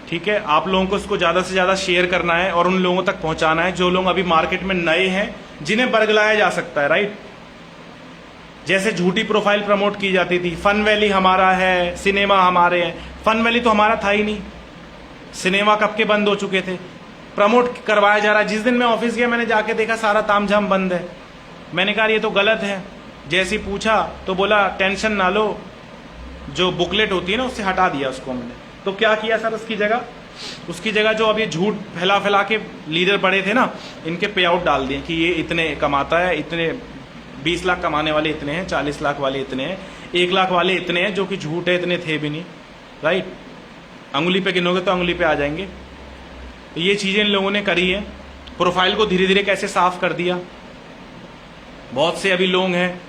S1: ठीक है। आप लोगों को इसको ज्यादा से ज्यादा शेयर करना है और उन लोगों तक पहुंचाना है जो लोग अभी मार्केट में नए हैं, जिन्हें बरगलाया जा सकता है, राइट। जैसे झूठी प्रोफाइल प्रमोट की जाती थी, फन वैली हमारा है, सिनेमा हमारे हैं। फन वैली तो हमारा था ही नहीं, सिनेमा कब के बंद हो चुके थे, प्रमोट करवाया जा रहा है। जिस दिन मैं ऑफिस गया मैंने जाके देखा सारा तामझाम बंद है। मैंने कहा ये तो गलत है। जैसे ही पूछा तो बोला टेंशन ना लो, जो बुकलेट होती है ना उससे हटा दिया उसको हमने। तो क्या किया सर उसकी जगह जो अभी झूठ फैला के लीडर बड़े थे ना, इनके पे आउट डाल दिए कि ये इतने कमाता है, इतने 20 लाख कमाने वाले इतने हैं, 40 लाख वाले इतने हैं, 1 लाख वाले इतने हैं, जो कि झूठ है, इतने थे भी नहीं, राइट। अंगुली पे गिनोगे तो अंगुली पे आ जाएंगे। तो ये चीजें इन लोगों ने करी है। प्रोफाइल को धीरे धीरे कैसे साफ कर दिया। बहुत से अभी लोग हैं,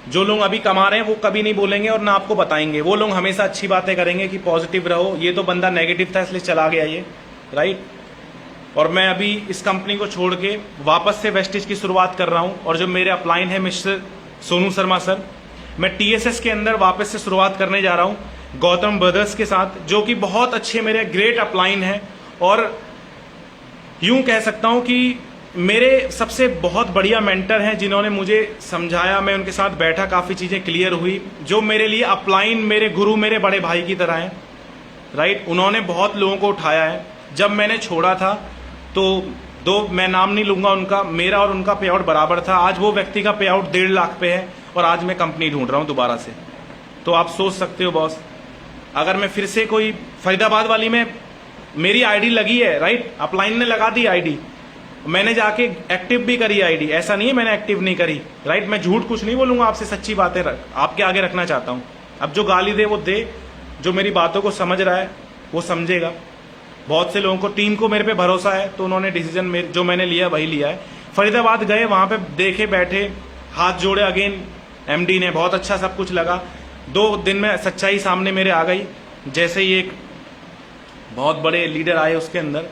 S1: जो लोग अभी कमा रहे हैं वो कभी नहीं बोलेंगे और ना आपको बताएंगे। वो लोग हमेशा अच्छी बातें करेंगे कि पॉजिटिव रहो। ये तो बंदा नेगेटिव था इसलिए चला गया ये, राइट। और मैं अभी इस कंपनी को छोड़ के वापस से वेस्टिज की शुरुआत कर रहा हूं। और जो मेरे अपलाइन है मिस्टर सोनू शर्मा सर, मैं टीएसएस के अंदर वापस से शुरुआत करने जा रहा हूं गौतम ब्रदर्स के साथ, जो कि बहुत अच्छे मेरे ग्रेट अपलाइन है। और यूं कह सकता हूं कि मेरे सबसे बहुत बढ़िया मेंटर हैं जिन्होंने मुझे समझाया, मैं उनके साथ बैठा, काफ़ी चीज़ें क्लियर हुई, जो मेरे लिए अपलाइन मेरे गुरु, मेरे बड़े भाई की तरह हैं, राइट। उन्होंने बहुत लोगों को उठाया है। जब मैंने छोड़ा था तो मैं नाम नहीं लूंगा उनका, मेरा और उनका पे आउट बराबर था। आज वो व्यक्ति का पे आउट 1.5 लाख पे है और आज मैं कंपनी ढूंढ रहा हूँ दोबारा से। तो आप सोच सकते हो बॉस, अगर मैं फिर से कोई फरीदाबाद वाली में मेरी आईडी लगी है, राइट, अपलाइन ने लगा दी आईडी, मैंने जाके एक्टिव भी करी आईडी, ऐसा नहीं है मैंने एक्टिव नहीं करी, राइट। मैं झूठ कुछ नहीं बोलूंगा, आपसे सच्ची बातें आपके आगे रखना चाहता हूं। अब जो गाली दे वो दे, जो मेरी बातों को समझ रहा है वो समझेगा। बहुत से लोगों को, टीम को मेरे पे भरोसा है, तो उन्होंने डिसीजन जो मैंने लिया वही लिया है। फरीदाबाद गए, वहां पे देखे, बैठे, हाथ जोड़े, अगेन एमडी ने, बहुत अच्छा सब कुछ लगा। 2 दिन में सच्चाई सामने मेरे आ गई। जैसे ही एक बहुत बड़े लीडर आए उसके अंदर,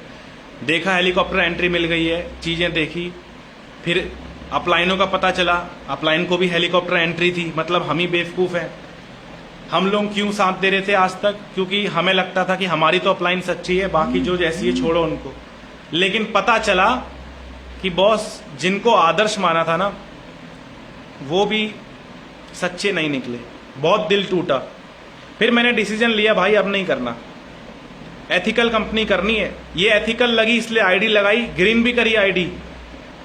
S1: देखा हेलीकॉप्टर एंट्री मिल गई है, चीज़ें देखी, फिर अपलाइनों का पता चला, अपलाइन को भी हेलीकॉप्टर एंट्री थी। मतलब हम ही बेवकूफ़ हैं। हम लोग क्यों साथ दे रहे थे आज तक? क्योंकि हमें लगता था कि हमारी तो अपलाइन सच्ची है, बाकी जो जैसी है छोड़ो उनको। लेकिन पता चला कि बॉस जिनको आदर्श माना था ना, वो भी सच्चे नहीं निकले। बहुत दिल टूटा। फिर मैंने डिसीजन लिया, भाई अब नहीं करना, एथिकल कंपनी करनी है। ये एथिकल लगी इसलिए आईडी लगाई, ग्रीन भी करी आईडी,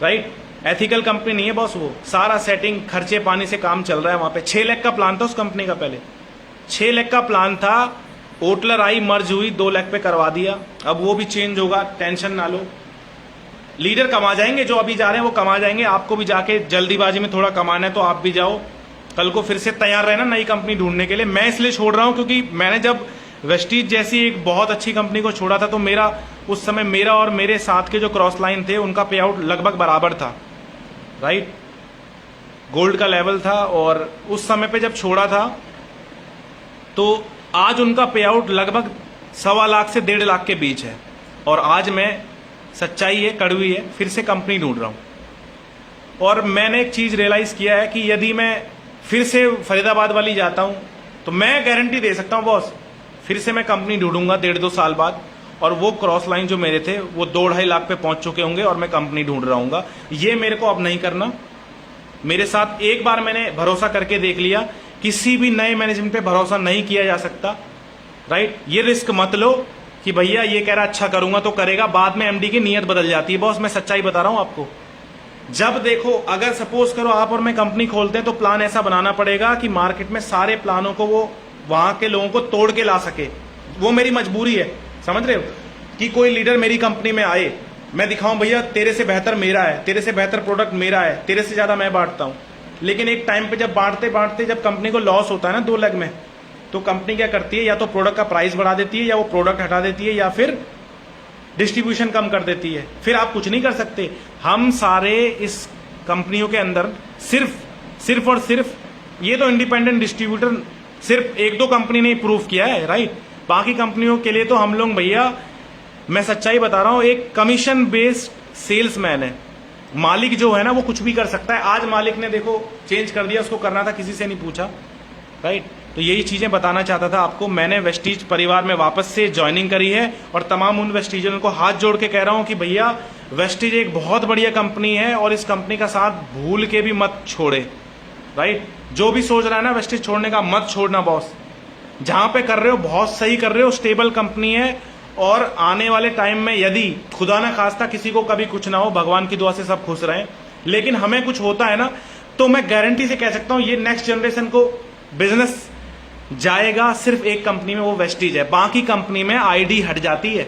S1: राइट। एथिकल कंपनी नहीं है बॉस, वो सारा सेटिंग खर्चे पानी से काम चल रहा है वहां पे। 6 लाख का प्लान था उस कंपनी का, पहले 6 लाख का प्लान था। ओटलर आई, मर्ज हुई, 2 लाख पे करवा दिया। अब वो भी चेंज होगा, टेंशन ना लो। लीडर कमा जाएंगे, जो अभी जा रहे हैं वो कमा जाएंगे। आपको भी जाके जल्दीबाजी में थोड़ा कमाना है तो आप भी जाओ, कल को फिर से तैयार रहना नई कंपनी ढूंढने के लिए। मैं इसलिए छोड़ रहा हूं क्योंकि मैंने जब वेस्टीज जैसी एक बहुत अच्छी कंपनी को छोड़ा था तो मेरा उस समय, मेरा और मेरे साथ के जो क्रॉस लाइन थे उनका पे आउट लगभग बराबर था, राइट। गोल्ड का लेवल था। और उस समय पे जब छोड़ा था तो आज उनका पे आउट लगभग 1.25 लाख से 1.5 लाख के बीच है। और आज मैं, सच्चाई है, कड़वी है, फिर से कंपनी ढूंढ रहा हूं। और मैंने एक चीज रियलाइज किया है कि यदि मैं फिर से फरीदाबाद वाली जाता हूं तो मैं गारंटी दे सकता हूं बॉस, फिर से मैं कंपनी ढूंढूंगा 1.5-2 साल बाद, और वो क्रॉस लाइन जो मेरे थे वो 2-2.5 लाख पे पहुंच चुके होंगे और मैं कंपनी ढूंढ रहा हूंगा। ये मेरे को अब नहीं करना। मेरे साथ एक बार मैंने भरोसा करके देख लिया, किसी भी नए मैनेजमेंट पे भरोसा नहीं किया जा सकता, राइट। ये रिस्क मत लो कि भैया ये कह रहा अच्छा करूंगा तो करेगा, बाद में एमडी की नीयत बदल जाती है। बॉस मैं सच्चाई बता रहा हूं आपको। जब देखो, अगर सपोज करो आप और मैं कंपनी खोलते हैं तो प्लान ऐसा बनाना पड़ेगा कि मार्केट में सारे प्लानों को वो वहां के लोगों को तोड़ के ला सके। वो मेरी मजबूरी है, समझ रहे हो। कि कोई लीडर मेरी कंपनी में आए, मैं दिखाऊं भैया तेरे से बेहतर मेरा है, तेरे से बेहतर प्रोडक्ट मेरा है, तेरे से ज्यादा मैं बांटता हूं। लेकिन एक टाइम पे जब बांटते बांटते जब कंपनी को लॉस होता है ना 2 लाख में, तो कंपनी क्या करती है, या तो प्रोडक्ट का प्राइस बढ़ा देती है, या वो प्रोडक्ट हटा देती है, या फिर डिस्ट्रीब्यूशन कम कर देती है। फिर आप कुछ नहीं कर सकते। हम सारे इस कंपनियों के अंदर सिर्फ और सिर्फ, ये तो इंडिपेंडेंट डिस्ट्रीब्यूटर सिर्फ 1-2 कंपनी ने प्रूव किया है, राइट। बाकी कंपनियों के लिए तो हम लोग, भैया मैं सच्चाई बता रहा हूं, एक कमीशन बेस्ड सेल्समैन है। मालिक जो है ना वो कुछ भी कर सकता है। आज मालिक ने देखो चेंज कर दिया, उसको करना था, किसी से नहीं पूछा, राइट। तो यही चीजें बताना चाहता था आपको। मैंने वेस्टीज परिवार में वापस से ज्वाइनिंग करी है और तमाम उन वेस्टीजन को हाथ जोड़ के कह रहा हूं कि भैया वेस्टीज एक बहुत बढ़िया कंपनी है और इस कंपनी का साथ भूल के भी मत छोड़े, राइट। जो भी सोच रहा है ना वेस्टीज छोड़ने का, मत छोड़ना बॉस। जहां पे कर रहे हो बहुत सही कर रहे हो, स्टेबल कंपनी है। और आने वाले टाइम में यदि खुदा ना खास्ता किसी को कभी कुछ ना हो, भगवान की दुआ से सब खुश रहें, लेकिन हमें कुछ होता है ना, तो मैं गारंटी से कह सकता हूं ये नेक्स्ट जनरेशन को बिजनेस जाएगा सिर्फ एक कंपनी में, वो वेस्टीज है। बाकी कंपनी में आईडी हट जाती है।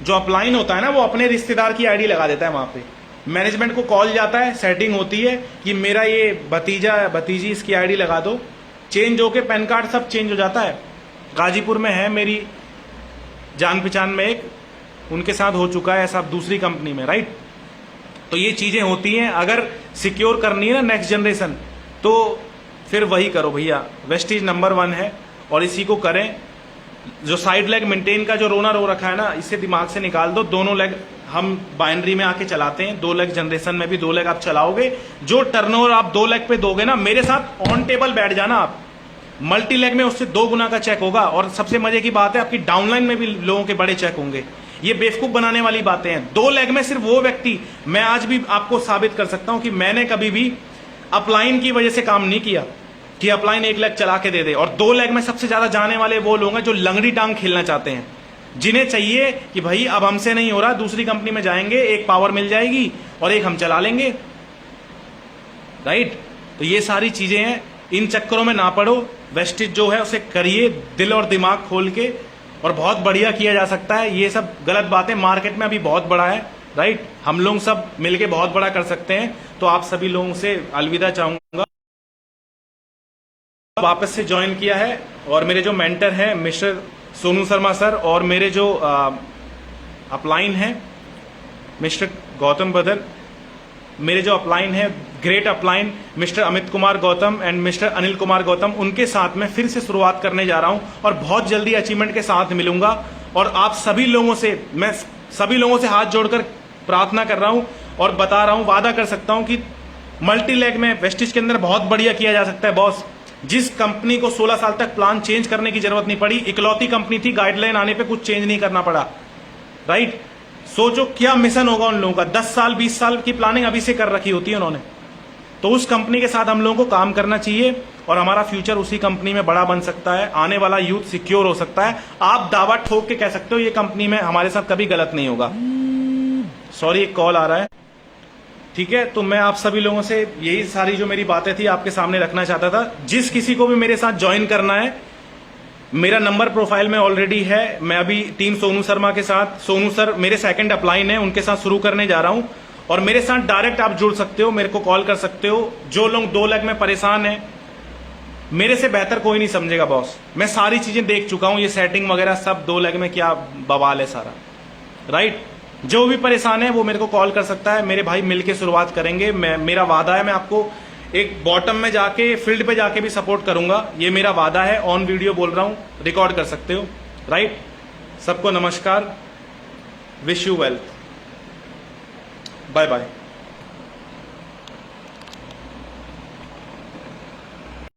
S1: जो अपलाइन होता है ना वो अपने रिश्तेदार की आईडी लगा देता है वहां पे। मैनेजमेंट को कॉल जाता है, सेटिंग होती है कि मेरा ये भतीजा भतीजी इसकी आईडी लगा दो, चेंज होके पैन कार्ड सब चेंज हो जाता है। गाजीपुर में है मेरी जान पहचान में एक, उनके साथ हो चुका है ऐसा दूसरी कंपनी में, राइट। तो ये चीजें होती हैं। अगर सिक्योर करनी है ना नेक्स्ट जनरेशन, तो फिर वही करो भैया। वेस्टीज नंबर 1 है और इसी को करें। जो साइड लेग मेंटेन का जो रोना रो रखा है ना, इसे दिमाग से निकाल दो। दोनों लेग हम बाइनरी में आके चलाते हैं, 2 लेग जनरेशन में भी 2 लेग आप चलाओगे। जो टर्नओवर आप 2 लेग पे दोगे ना, मेरे साथ ऑन टेबल बैठ जाना आप, मल्टी लेग में उससे 2 गुना का चेक होगा। और सबसे मजे की बात है, आपकी डाउनलाइन में भी लोगों के बड़े चेक होंगे। ये बेवकूफ बनाने वाली बातें हैं। 2 लेग में सिर्फ वो व्यक्ति, मैं आज भी आपको साबित कर सकता हूं कि मैंने कभी भी अपलाइन की वजह से काम नहीं किया कि अपलाइन 1 लेग चला के दे दे। और 2 लेग में सबसे ज्यादा जाने वाले वो लोग हैं जो लंगड़ी टांग खेलना चाहते हैं, जिन्हें चाहिए कि भाई अब हमसे नहीं हो रहा, दूसरी कंपनी में जाएंगे, एक पावर मिल जाएगी और एक हम चला लेंगे, राइट। तो ये सारी चीजें हैं, इन चक्करों में ना पड़ो। वेस्टेज जो है उसे करिए दिल और दिमाग खोल के, और बहुत बढ़िया किया जा सकता है। ये सब गलत बातें मार्केट में अभी बहुत बड़ा है, राइट। हम लोग सब मिलके बहुत बड़ा कर सकते हैं। तो आप सभी लोगों से अलविदा चाहूंगा। वापस से ज्वाइन किया है, और मेरे जो मेंटर हैं मिस्टर सोनू शर्मा सर, और मेरे जो अपलाइन है मिस्टर गौतम बदल, मेरे जो अपलाइन है great upline mister Amit Kumar Gautam and mister Anil Kumar Gautam, उनके साथ में फिर से शुरुआत करने जा रहा हूं और बहुत जल्दी अचीवमेंट के साथ मिलूंगा। और आप सभी लोगों से, मैं सभी लोगों से हाथ जोड़कर प्रार्थना कर रहा हूं और बता रहा हूं, वादा कर सकता हूं कि मल्टी लेग में वेस्टेज के अंदर बहुत बढ़िया किया जा सकता है बॉस। जिस कंपनी को 16 साल तक प्लान चेंज करने की जरूरत नहीं पड़ी, इकलौती कंपनी थी, गाइडलाइन आने पे कुछ चेंज नहीं करना पड़ा, राइट। सोचो क्या मिशन होगा उन लोगों का। 10 साल 20 साल की प्लानिंग अभी से कर रखी होती है उन्होंने। तो उस कंपनी के साथ हम लोगों को काम करना चाहिए और हमारा फ्यूचर उसी कंपनी में बड़ा बन सकता है। आने वाला यूथ सिक्योर हो सकता है। आप दावा ठोक के कह सकते हो ये कंपनी में हमारे साथ कभी गलत नहीं होगा। सॉरी, एक कॉल आ रहा है, ठीक है। तो मैं आप सभी लोगों से यही सारी जो मेरी बातें थी आपके सामने रखना चाहता था। जिस किसी को भी मेरे साथ ज्वाइन करना है, मेरा नंबर प्रोफाइल में ऑलरेडी है। मैं अभी टीम सोनू शर्मा के साथ, सोनू सर मेरे सेकंड अपलाइन है, उनके साथ शुरू करने जा रहा हूं। और मेरे साथ डायरेक्ट आप जुड़ सकते हो, मेरे को कॉल कर सकते हो। जो लोग 2 लेग में परेशान हैं, मेरे से बेहतर कोई नहीं समझेगा बॉस। मैं सारी चीजें देख चुका हूं, ये सेटिंग वगैरह सब 2 लेग में क्या बवाल है सारा, राइट। जो भी परेशान है वो मेरे को कॉल कर सकता है। मेरे भाई मिलके शुरुआत करेंगे। मेरा वादा है, मैं आपको एक बॉटम में जाके फील्ड पे जाके भी सपोर्ट करूंगा। ये मेरा वादा है, ऑन वीडियो बोल रहा हूं, रिकॉर्ड कर सकते हो, राइट। सबको नमस्कार, wish you wealth, bye bye.